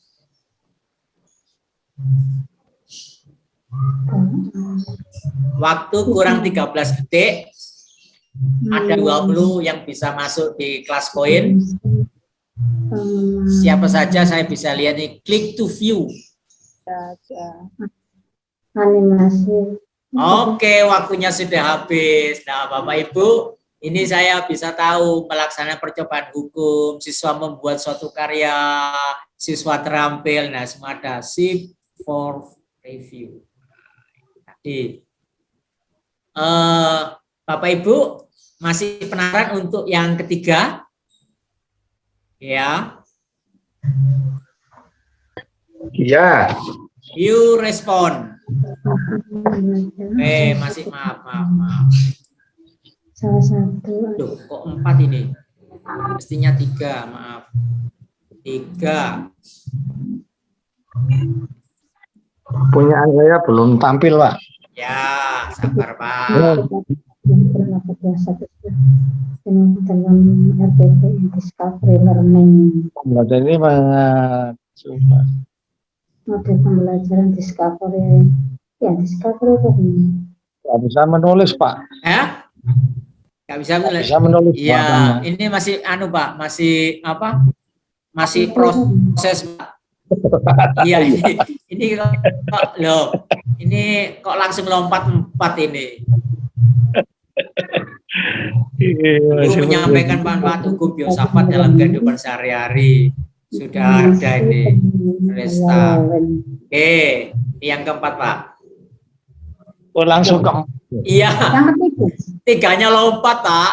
Waktu kurang 13 detik. Ada 20 yang bisa masuk di kelas poin. Siapa saja saya bisa lihat nih, klik to view. Animasi. Oke, waktunya sudah habis. Nah, Bapak Ibu, ini saya bisa tahu melaksanakan percobaan hukum, siswa membuat suatu karya, siswa terampil. Nah, semua ada sip for review. Tadi, Bapak Ibu masih penasaran untuk yang ketiga? Ya. Iya. You respond. Masih maaf. Salah satu. Loh, kok 4 ini? Mestinya 3, maaf. 3. Punyaan saya belum tampil, Pak. Ya, sabar, Pak. Yang pernah biasa dalam RPP Discovery Learning. Pembelajaran ini susah. Model pembelajaran Discovery. Ya, Discovery itu. Nggak bisa menulis, Pak. Ya? Nggak bisa menulis. Bisa menulis. Iya, ini masih Pak, masih apa? Masih proses, Pak. Iya, ini kok loh. Ini kok langsung lompat 4 ini. Ibu menyampaikan manfaat hukum filsafat dalam kehidupan sehari-hari. Sudah ada ini. Resta. Oke, yang keempat, Pak. Oh, langsung ke. Iya. 3-nya lompat, Pak.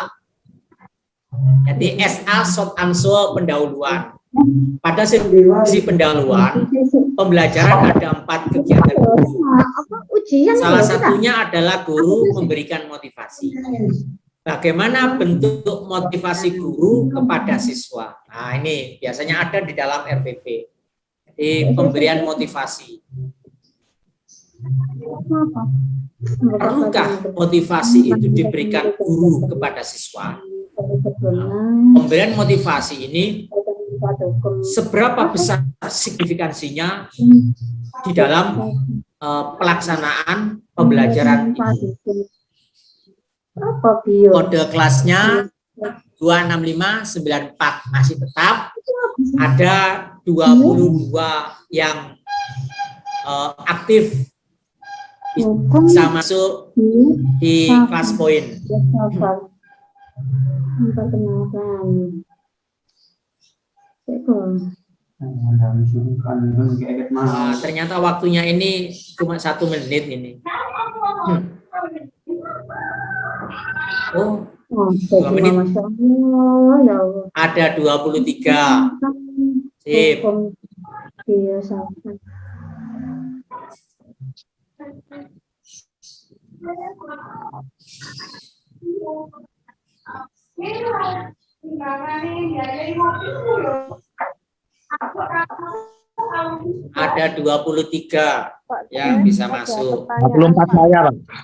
Jadi SA short answer pendahuluan. Pada sesi pendahuluan, pembelajaran ada 4 kegiatan guru. Salah satunya adalah guru memberikan motivasi. Bagaimana bentuk motivasi guru kepada siswa? Nah, ini biasanya ada di dalam RPP. Jadi pemberian motivasi. Perlukah motivasi itu diberikan guru kepada siswa? Pemberian motivasi ini seberapa besar signifikansinya di dalam pelaksanaan pembelajaran itu? Kode kelasnya 26594 masih tetap ada 22 yang aktif bisa masuk di kelas poin. Ternyata waktunya ini cuma 1 menit ini. Oh, 2 menit. Ada 23. Sip. Ada 23 Pak yang Kris, bisa ada masuk. pertanyaan, 24 Pak. saya, Pak.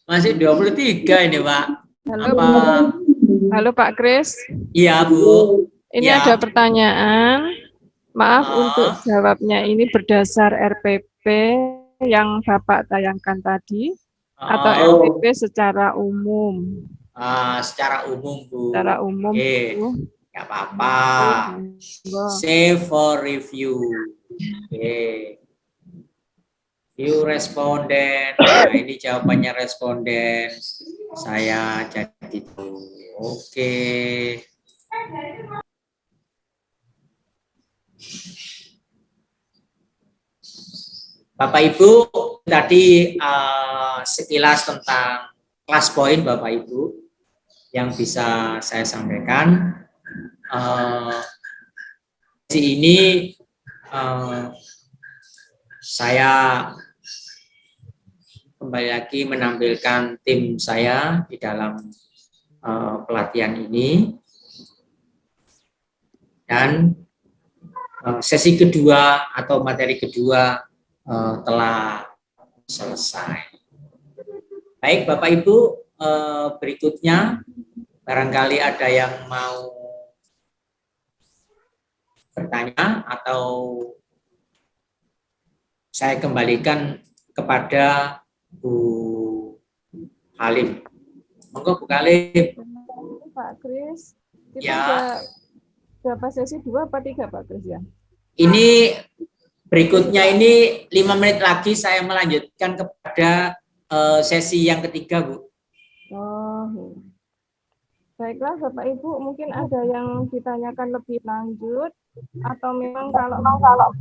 Masih 23 ini, Pak. Halo, Apa? halo Pak Kris. Iya, Bu. Ini Ya. ada pertanyaan. Maaf untuk jawabnya ini berdasar RPP yang Bapak tayangkan tadi atau RPP secara umum. Secara umum, Bu. Secara umum. Oke. Bu. Nggak apa-apa. Monggo. Save for review. Oke. View responden. Nah, ini jawabannya responden. Saya jadi itu. Oke. Bapak Ibu, tadi sekilas tentang kelas poin Bapak Ibu yang bisa saya sampaikan. Di ini saya kembali lagi menampilkan tim saya di dalam pelatihan ini, dan sesi kedua atau materi kedua telah selesai. Baik Bapak Ibu, berikutnya barangkali ada yang mau bertanya atau saya kembalikan kepada Bu Halim. Monggo Bu Halim. Pak Kris, kita Ya. berapa sesi 2 apa 3 Pak Kris ya? Ini berikutnya ini 5 menit lagi saya melanjutkan kepada sesi yang ketiga, Bu. Oh, baiklah Bapak Ibu, mungkin ada yang ditanyakan lebih lanjut atau memang kalau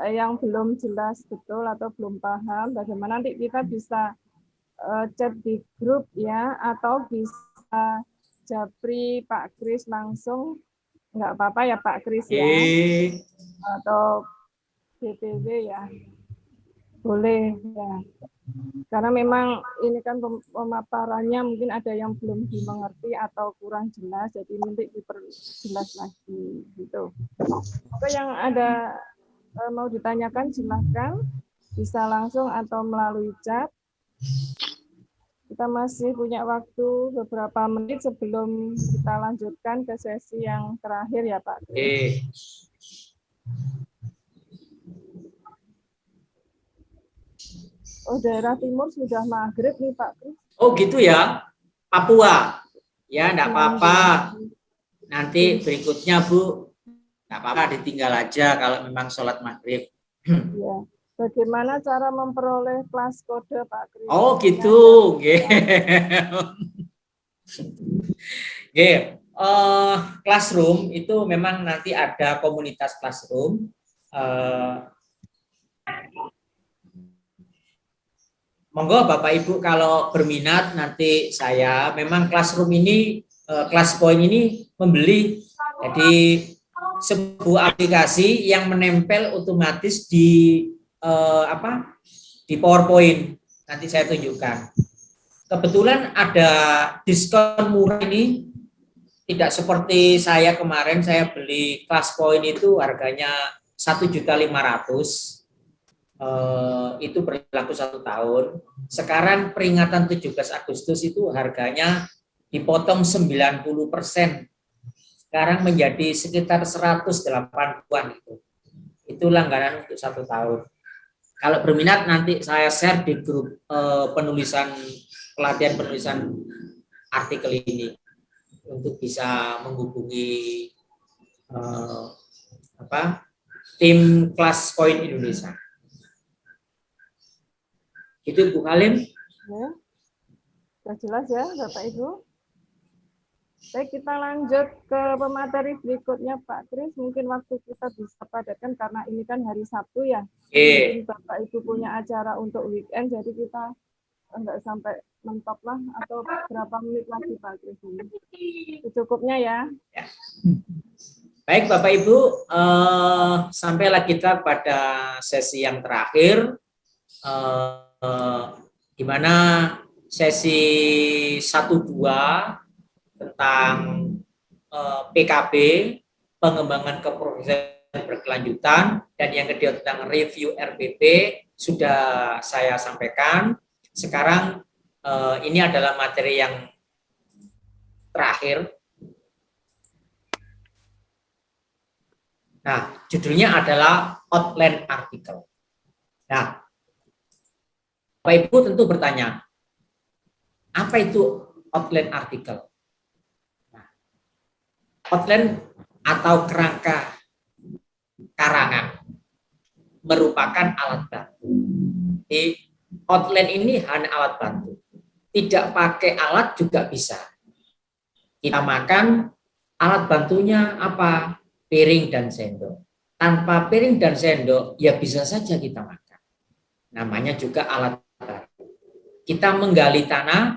yang belum jelas betul atau belum paham, bagaimana nanti kita bisa chat di grup ya, atau bisa japri Pak Kris langsung, nggak apa-apa ya Pak Kris ya, atau BPW ya, boleh ya. Karena memang ini kan pemaparannya mungkin ada yang belum dimengerti atau kurang jelas, jadi nanti diperjelas lagi gitu. Apa yang ada mau ditanyakan silahkan, bisa langsung atau melalui chat. Kita masih punya waktu beberapa menit sebelum kita lanjutkan ke sesi yang terakhir ya Pak. Oh, daerah timur sudah maghrib nih Pak Kris. Oh gitu ya, Papua. Ya, enggak apa-apa. Nanti berikutnya Bu, enggak apa-apa ditinggal aja kalau memang sholat maghrib. Ya. Bagaimana cara memperoleh kelas kode Pak Kris? Oh gitu. Classroom itu memang nanti ada komunitas classroom. Monggo Bapak Ibu kalau berminat nanti saya memang classroom ini kelas poin ini membeli, jadi sebuah aplikasi yang menempel otomatis di di PowerPoint. Nanti saya tunjukkan. Kebetulan ada diskon murah ini, tidak seperti saya kemarin saya beli kelas poin itu harganya 1.500.000. Itu berlaku 1 tahun. Sekarang peringatan 17 Agustus itu harganya dipotong 90%. Sekarang menjadi sekitar 180-an itu. Itu langganan untuk 1 tahun. Kalau berminat nanti saya share di grup pelatihan penulisan artikel ini untuk bisa menghubungi tim kelas poin Indonesia. Itu Bu Halim. Ya. Sudah jelas ya Bapak Ibu. Baik, kita lanjut ke pemateri berikutnya Pak Kris. Mungkin waktu kita bisa padatkan karena ini kan hari Sabtu ya. Mungkin Bapak Ibu punya acara untuk weekend, jadi kita enggak sampai mentok lah, atau berapa menit lagi Pak Kris ini. Cukupnya ya. Baik Bapak Ibu, sampailah kita pada sesi yang terakhir. di mana sesi 1-2 tentang PKB, pengembangan keprofesian berkelanjutan, dan yang kedua tentang review RPP sudah saya sampaikan. Sekarang ini adalah materi yang terakhir. Nah, judulnya adalah outline artikel. Nah, Bapak Ibu tentu bertanya, apa itu outline artikel? Nah, outline atau kerangka karangan merupakan alat bantu. Jadi, outline ini hanya alat bantu. Tidak pakai alat juga bisa. Kita makan, alat bantunya apa? Piring dan sendok. Tanpa piring dan sendok, ya bisa saja kita makan. Namanya juga alat bantu. Kita menggali tanah,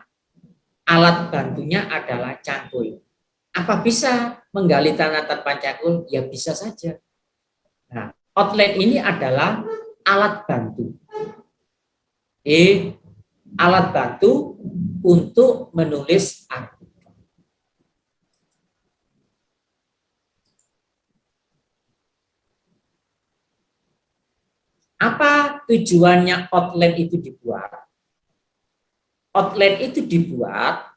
alat bantunya adalah cangkul. Apa bisa menggali tanah tanpa cangkul? Ya bisa saja. Nah, outline ini adalah alat bantu. Alat bantu untuk menulis artikel. Apa tujuannya outline itu dibuat? Outline itu dibuat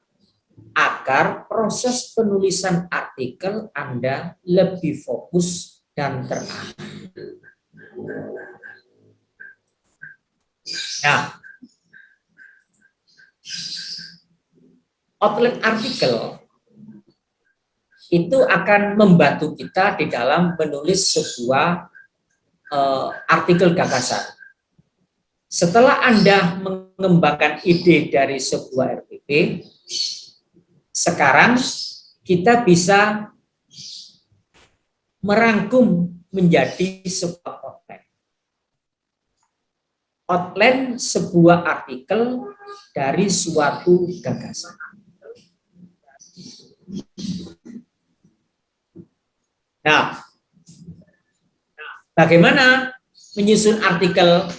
agar proses penulisan artikel Anda lebih fokus dan terarah. Nah, outline artikel itu akan membantu kita di dalam menulis sebuah artikel gagasan. Setelah Anda mengembangkan ide dari sebuah RPP, sekarang kita bisa merangkum menjadi sebuah outline. Outline sebuah artikel dari suatu gagasan. Nah, bagaimana menyusun artikel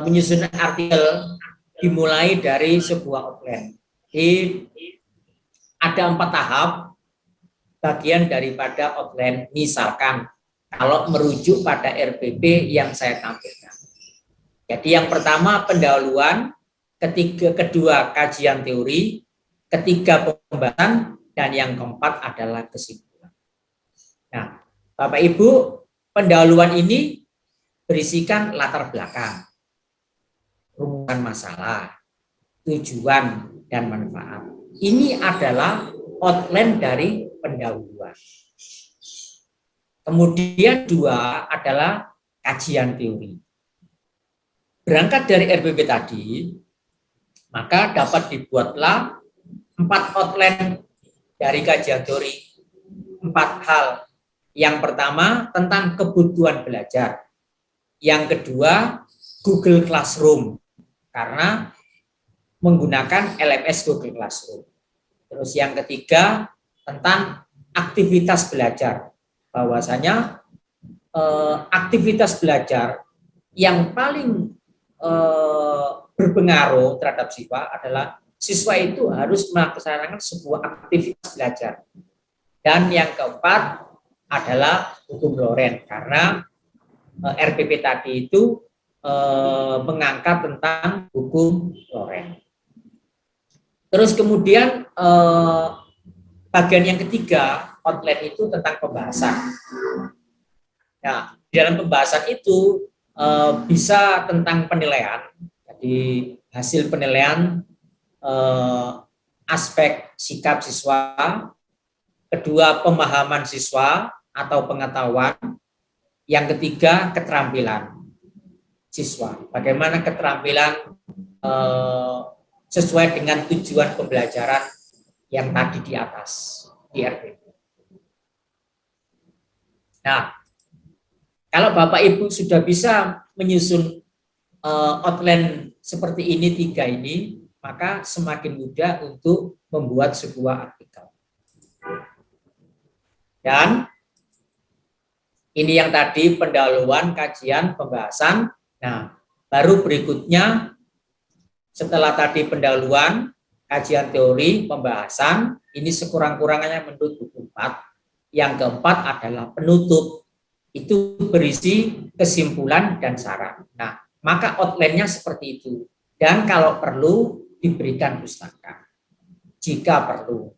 menyusun artikel dimulai dari sebuah outline. Jadi ada 4 tahap bagian daripada outline. Misalkan kalau merujuk pada RPP yang saya tampilkan. Jadi yang pertama pendahuluan, kedua kajian teori, ketiga pembahasan, dan yang keempat adalah kesimpulan. Nah, Bapak Ibu, pendahuluan ini berisikan latar belakang, rumusan masalah, tujuan, dan manfaat. Ini adalah outline dari pendahuluan. Kemudian 2 adalah kajian teori. Berangkat dari RPP tadi, maka dapat dibuatlah 4 outline dari kajian teori. 4 hal. Yang pertama tentang kebutuhan belajar. Yang kedua Google Classroom karena menggunakan LMS Google Classroom. Terus yang ketiga tentang aktivitas belajar. Bahwasanya aktivitas belajar yang paling berpengaruh terhadap siswa adalah siswa itu harus melaksanakan sebuah aktivitas belajar. Dan yang keempat adalah hukum Loren karena RPP tadi itu mengangkat tentang hukum Loren. Terus kemudian bagian yang ketiga outline itu tentang pembahasan. Nah, di dalam pembahasan itu bisa tentang penilaian. Jadi hasil penilaian aspek sikap siswa, kedua pemahaman siswa atau pengetahuan, yang ketiga keterampilan siswa. Bagaimana keterampilan sesuai dengan tujuan pembelajaran yang tadi di atas di RPP. Nah, kalau Bapak Ibu sudah bisa menyusun outline seperti ini 3 ini, maka semakin mudah untuk membuat sebuah artikel. Dan ini yang tadi pendahuluan, kajian, pembahasan. Nah, baru berikutnya setelah tadi pendahuluan, kajian teori, pembahasan, ini sekurang-kurangnya menurut buku 4. Yang keempat adalah penutup. Itu berisi kesimpulan dan saran. Nah, maka outline-nya seperti itu. Dan kalau perlu diberikan pustaka. Jika perlu.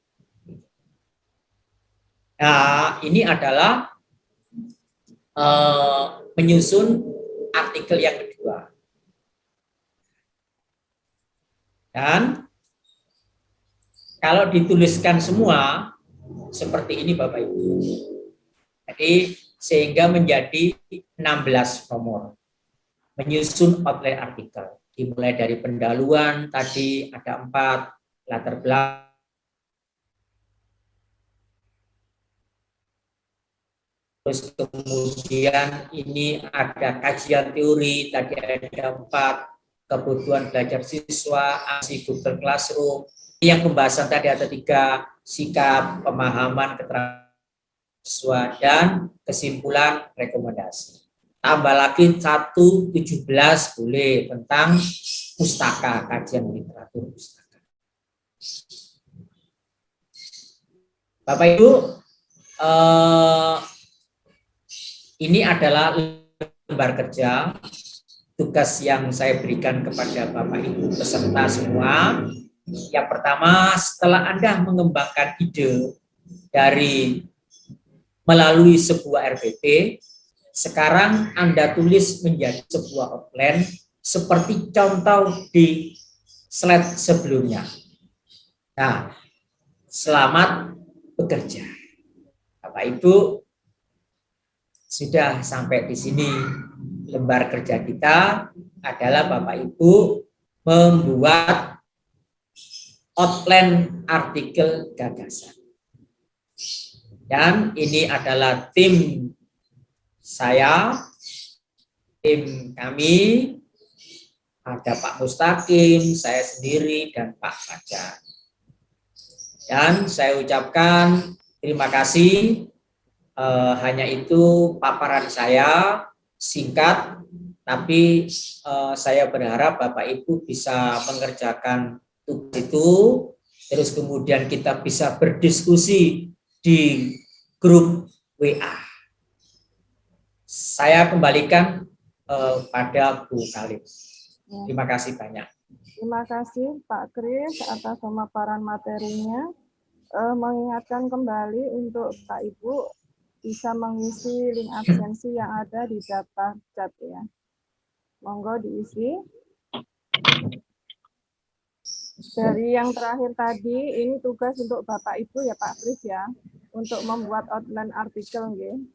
Nah, ini adalah menyusun artikel yang kedua. Dan kalau dituliskan semua seperti ini Bapak Ibu. Jadi sehingga menjadi 16 nomor. Menyusun outline artikel. Dimulai dari pendahuluan tadi ada 4, latar belakang. Terus kemudian ini ada kajian teori, tadi ada 4, kebutuhan belajar siswa, aksi Google Classroom. Yang pembahasan tadi ada 3, sikap, pemahaman, keterangan siswa, dan kesimpulan rekomendasi. Tambah lagi 1:17 boleh tentang pustaka, kajian literatur pustaka. Bapak Ibu, ini adalah lembar kerja, tugas yang saya berikan kepada Bapak Ibu peserta semua. Yang pertama, setelah Anda mengembangkan ide dari melalui sebuah RPP, sekarang Anda tulis menjadi sebuah outline seperti contoh di slide sebelumnya. Nah, selamat bekerja. Bapak Ibu, sudah sampai di sini lembar kerja kita adalah Bapak Ibu membuat outline artikel gagasan. Dan ini adalah tim saya, tim kami, ada Pak Mustaqim, saya sendiri, dan Pak Fajar. Dan saya ucapkan terima kasih. Hanya itu paparan saya, singkat, tapi saya berharap Bapak Ibu bisa mengerjakan tugas itu, terus kemudian kita bisa berdiskusi di grup WA. Saya kembalikan pada Bu Khalid. Terima kasih banyak. Terima kasih Pak Kris atas pemaparan materinya. Mengingatkan kembali untuk Pak Ibu bisa mengisi link absensi yang ada di daftar chat ya. Monggo diisi. Dari yang terakhir tadi, ini tugas untuk Bapak Ibu ya Pak Kris ya, untuk membuat outline artikel nggih.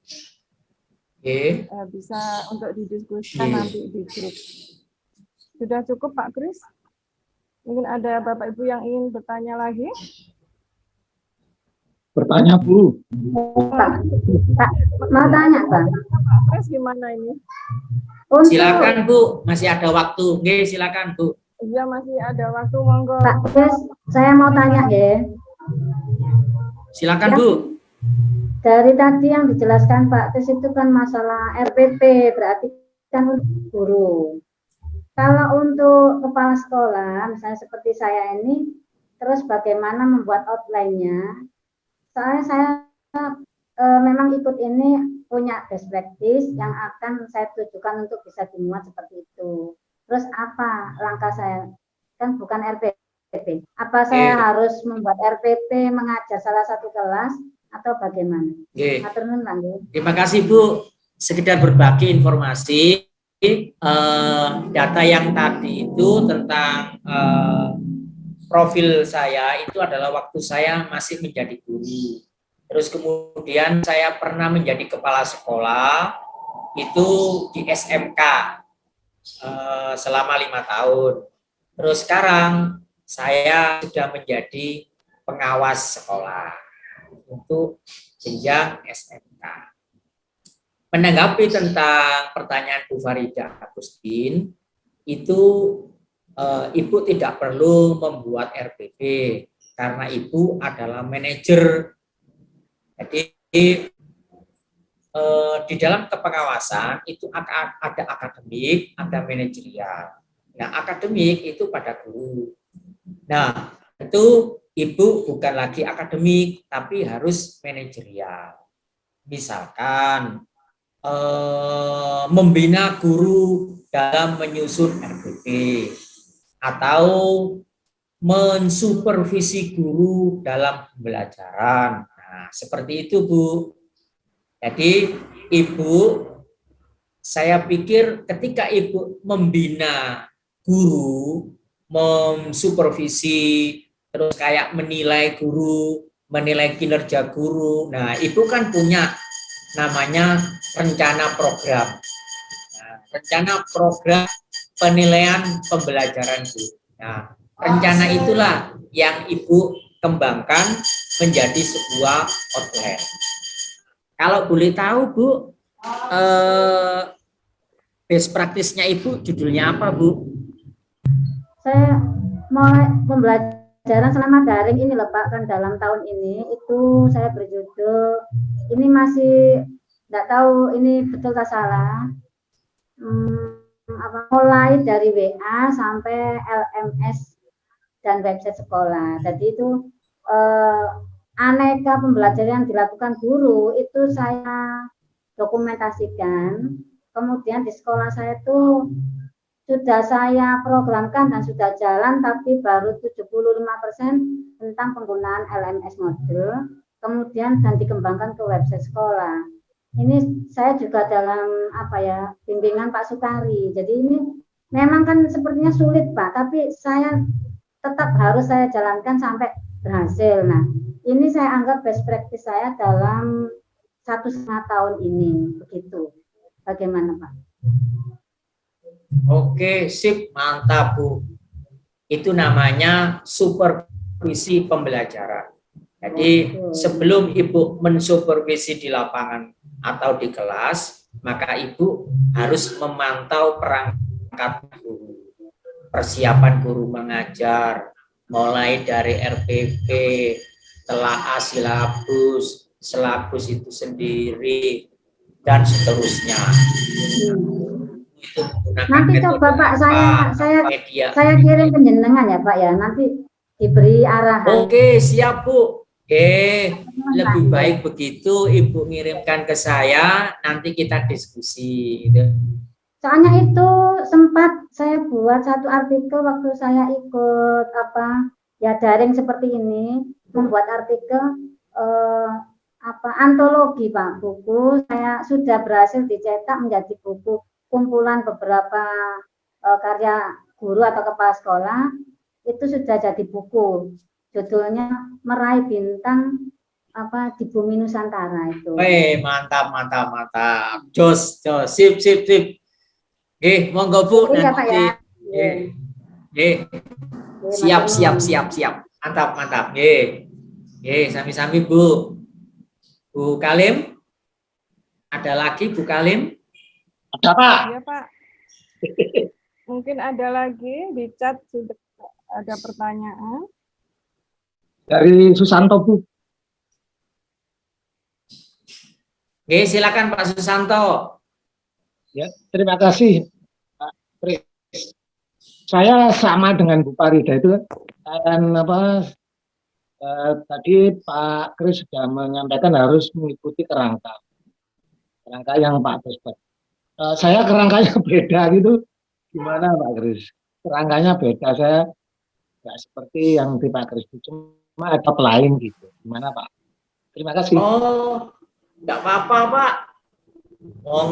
Bisa untuk didiskusikan nanti di grup. Sudah cukup Pak Kris? Mungkin ada Bapak Ibu yang ingin bertanya lagi? Bertanya Bu. Pak, mau tanya Pak. Pak Kris gimana ini? Silakan Bu, masih ada waktu. Oke, silakan Bu. Iya masih ada waktu, monggo. Pak Kris, saya mau tanya ya. Silakan Bu. Dari tadi yang dijelaskan Pak Kris itu kan masalah RPP, berarti kan untuk guru. Kalau untuk kepala sekolah, misalnya seperti saya ini, terus bagaimana membuat outline-nya? Soalnya saya memang ikut ini punya best practice yang akan saya tujukan untuk bisa dimuat seperti itu. Terus apa langkah saya? Kan bukan RPP. Apa saya harus membuat RPP mengajar salah satu kelas atau bagaimana? Terima kasih Bu. Sekedar berbagi informasi, data yang tadi itu tentang profil saya itu adalah waktu saya masih menjadi guru. Terus kemudian saya pernah menjadi kepala sekolah itu di SMK selama 5 tahun. Terus sekarang saya sudah menjadi pengawas sekolah untuk jenjang SMK. Menanggapi tentang pertanyaan Bu Farida Agustin, itu Ibu tidak perlu membuat RPP karena Ibu adalah manajer. Jadi di dalam kepengawasan itu ada akademik, ada manajerial. Nah, akademik itu pada guru. Nah, itu Ibu bukan lagi akademik, tapi harus manajerial. Misalkan membina guru dalam menyusun RPP atau mensupervisi guru dalam pembelajaran. Nah, seperti itu, Bu. Jadi, Ibu, saya pikir ketika Ibu membina guru, mensupervisi, terus kayak menilai guru, menilai kinerja guru. Nah, Ibu kan punya namanya rencana program. Nah, rencana program penilaian pembelajaran guru. Nah, rencana itulah yang Ibu kembangkan menjadi sebuah outline. Kalau boleh tahu, Bu, best practice-nya Ibu judulnya apa, Bu? Saya mulai pembelajaran selama daring ini loh Pak, kan dalam tahun ini itu saya berjudul, ini masih nggak tahu ini betul atau salah, mulai dari WA sampai LMS dan website sekolah. Jadi itu aneka pembelajaran yang dilakukan guru itu saya dokumentasikan. Kemudian di sekolah saya itu sudah saya programkan dan sudah jalan, tapi baru 75% tentang penggunaan LMS model, kemudian dan dikembangkan ke website sekolah. Ini saya juga dalam bimbingan Pak Sukari. Jadi ini memang kan sepertinya sulit Pak, tapi saya tetap harus saya jalankan sampai berhasil. Nah, ini saya anggap best practice saya dalam 1,5 tahun ini, begitu. Bagaimana Pak? Oke, sip, mantap, Bu. Itu namanya supervisi pembelajaran. Jadi sebelum Ibu mensupervisi di lapangan atau di kelas, maka Ibu harus memantau perangkat guru, persiapan guru mengajar, mulai dari RPP, telaah silabus, silabus itu sendiri, dan seterusnya. Itu nanti coba Pak, saya kirim penjenengan ya Pak ya, nanti diberi arahan. Oke, siap Bu. Lebih baik begitu Ibu ngirimkan ke saya, nanti kita diskusi. Soalnya itu sempat saya buat satu artikel waktu saya ikut daring seperti ini, membuat artikel antologi Pak, buku saya sudah berhasil dicetak menjadi buku kumpulan beberapa karya guru atau kepala sekolah, itu sudah jadi buku. Judulnya Meraih Bintang di Bumi Nusantara itu. Mantap. Jos, sip. Monggo Bu. Iya, Pak, ya. Siap. Mantap. Sami-sami Bu. Bu Kalim. Ada lagi Bu Kalim? Ada Pak. Iya Pak. Mungkin ada lagi di chat sudah ada pertanyaan. Dari Susanto, Bu. Silakan Pak Susanto. Ya, terima kasih Pak Kris. Saya sama dengan Bu Parida itu, dan tadi Pak Kris sudah menyampaikan harus mengikuti kerangka yang Pak Kris buat. Saya kerangkanya beda gitu, gimana Pak Kris? Kerangkanya beda, saya nggak seperti yang di Pak Kris, cuma ada lain gitu. Gimana Pak? Terima kasih. Nggak apa-apa Pak.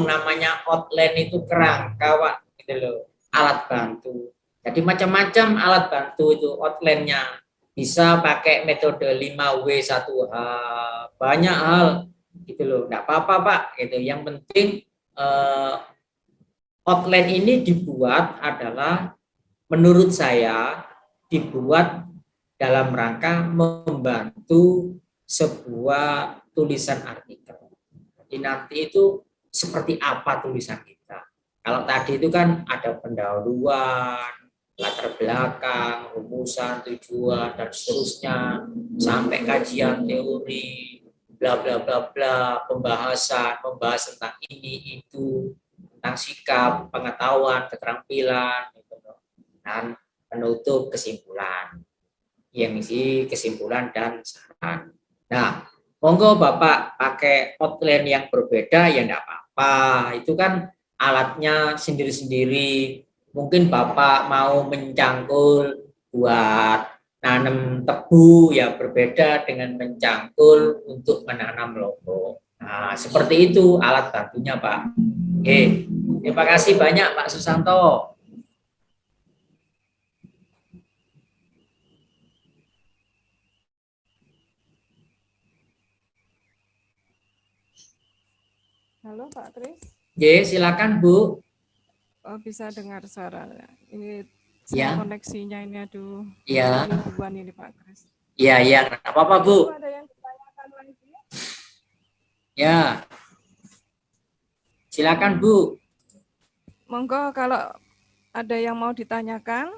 Namanya outline itu kerangka Pak, gitu loh, alat bantu. Jadi macam-macam alat bantu itu outline-nya. Bisa pakai metode 5W1H, banyak hal gitu loh. Nggak apa-apa Pak, gitu. Yang penting outline ini dibuat adalah menurut saya dibuat dalam rangka membantu sebuah tulisan artikel. Jadi nanti itu seperti apa tulisan kita. Kalau tadi itu kan ada pendahuluan, latar belakang, rumusan, tujuan, dan seterusnya, sampai kajian teori. bla bla bla bla, membahas tentang ini itu, tentang sikap, pengetahuan, keterampilan, gitu loh. Dan penutup kesimpulan. Yang isi kesimpulan dan saran. Nah, monggo Bapak pakai outline yang berbeda ya enggak apa-apa. Itu kan alatnya sendiri-sendiri. Mungkin Bapak mau mencangkul buat nanam tebu ya berbeda dengan mencangkul untuk menanam lombok. Nah, seperti itu alat bantunya, Pak. Oke, terima kasih banyak Pak Susanto. Halo Pak Kris. Ye, silakan Bu. Oh, bisa dengar suara. Ini Ya. koneksinya ini aduh. Ya. Gangguan ini Pak Kris. Iya, iya, nggak apa-apa Bu. Ada yang ditanyakan lagi? Ya, silakan Bu. Monggo kalau ada yang mau ditanyakan.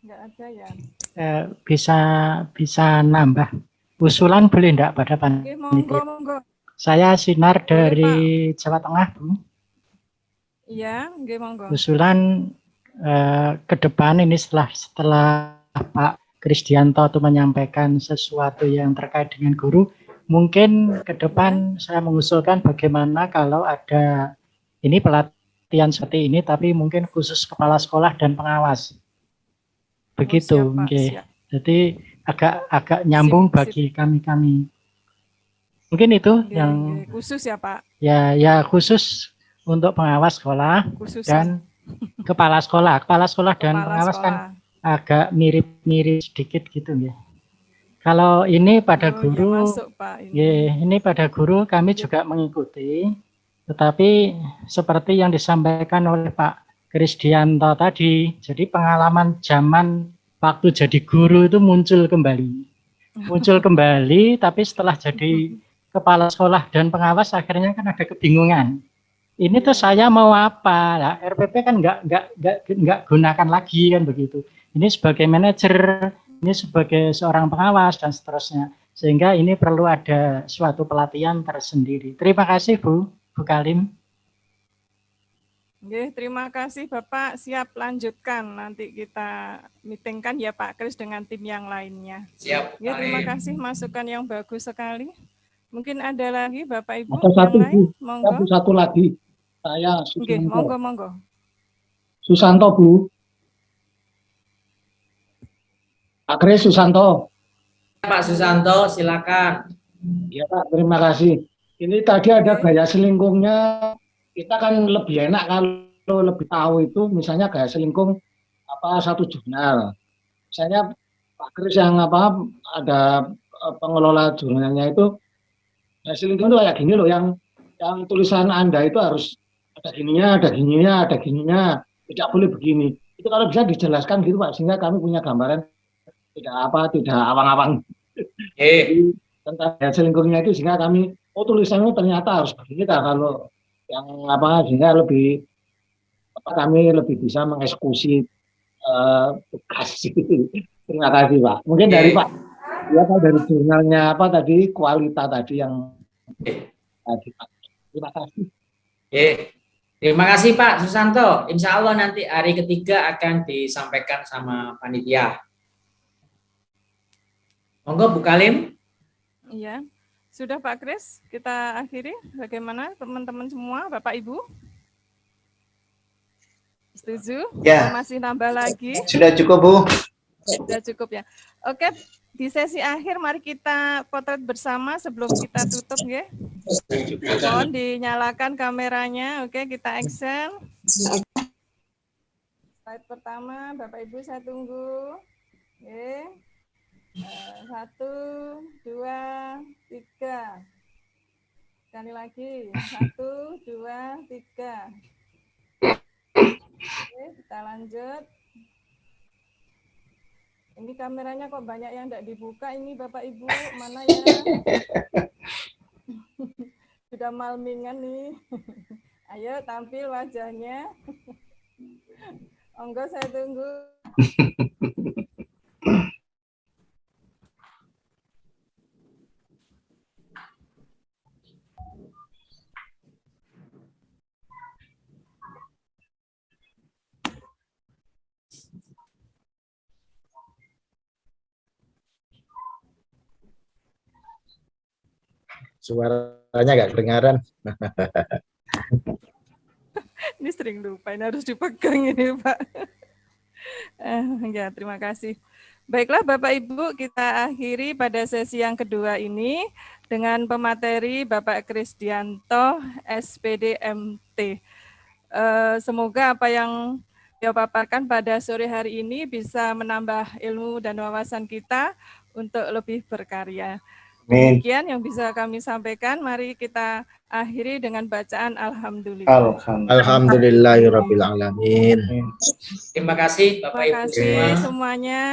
Enggak ada ya. Bisa nambah usulan boleh enggak pada Oke, monggo, panitia? monggo. Saya Sinar Boleh, dari Jawa Tengah, Bu. Iya, nggih monggo. Usulan ke depan ini setelah Pak Krisdianto itu menyampaikan sesuatu yang terkait dengan guru, mungkin ke depan saya mengusulkan bagaimana kalau ada ini pelatihan seperti ini, tapi mungkin khusus kepala sekolah dan pengawas. Begitu, siap, Pak, nggih. siap. Jadi agak nyambung bagi kami-kami. Mungkin itu Nggih, yang nggih. Khusus ya Pak. ya khusus untuk pengawas sekolah Khusus dan kepala sekolah dan Kepala pengawas sekolah. kan agak mirip-mirip sedikit gitu ya. Kalau ini pada Oh, ya guru, masuk, Pak, ini pada guru kami juga mengikuti, tetapi seperti yang disampaikan oleh Pak Krisdianto tadi, jadi pengalaman zaman waktu jadi guru itu muncul kembali, tapi setelah jadi kepala sekolah dan pengawas akhirnya kan ada kebingungan. Ini tuh saya mau apa? Nah, RPP kan nggak gunakan lagi kan begitu. Ini sebagai manajer, ini sebagai seorang pengawas dan seterusnya. Sehingga ini perlu ada suatu pelatihan tersendiri. Terima kasih Bu Kalim. Nggih, terima kasih Bapak. Siap lanjutkan. Nanti kita meetingkan ya Pak Kris dengan tim yang lainnya. Siap. Nggih, terima kasih masukan yang bagus sekali. Mungkin ada lagi Bapak Ibu Ada satu, yang lain? Bu. Monggo. Satu lagi. Saya Nggih, Susanto. monggo. Susanto, Bu. Pak Kris Susanto. Pak Susanto, silakan. Ya Pak, terima kasih. Ini tadi ada gaya selingkungnya. Kita kan lebih enak kalau lebih tahu itu, misalnya gaya selingkung satu jurnal. Misalnya Pak Kris yang ada pengelola jurnalnya itu, gaya selingkung itu kayak gini loh, yang tulisan Anda itu harus ada gininya, tidak boleh begini. Itu kalau bisa dijelaskan gitu Pak, sehingga kami punya gambaran tidak awang-awang. Tentang gaya selingkungnya itu, sehingga kami tulisannya ternyata harus begini kalau yang sehingga lebih kami lebih bisa mengeksekusi tugas. Terima kasih Pak. Mungkin dari Pak, ya Pak, dari jurnalnya tadi kualitas tadi yang tadi Pak. Terima kasih. Terima kasih Pak Susanto. Insya Allah nanti hari ketiga akan disampaikan sama panitia. Monggo Bu Kalim. Iya. Sudah Pak Kris, kita akhiri. Bagaimana teman-teman semua, Bapak Ibu? Setuju? Ya. Masih nambah lagi? Sudah cukup Bu. Sudah cukup ya. Oke, di sesi akhir mari kita potret bersama sebelum kita tutup ya. Mohon dinyalakan kameranya. Oke, kita action. Slide pertama, Bapak Ibu saya tunggu. Oke. 1, 2, 3. Sekali lagi. 1, 2, 3. Oke, kita lanjut. Ini kameranya kok banyak yang tidak dibuka ini Bapak Ibu, mana ya? Sudah malmingan nih. Ayo tampil wajahnya. Monggo saya tunggu. Suaranya nggak kedengaran. Ini sering lupa, ini harus dipegang ini Pak. Ya, terima kasih. Baiklah Bapak Ibu, kita akhiri pada sesi yang kedua ini dengan pemateri Bapak Krisdianto, SPD MT. Semoga apa yang dia paparkan pada sore hari ini bisa menambah ilmu dan wawasan kita untuk lebih berkarya. Demikian yang bisa kami sampaikan. Mari kita akhiri dengan bacaan Alhamdulillah. Alhamdulillahirabbil alamin. Terima kasih Bapak Terima Ibu kasih semua. semuanya.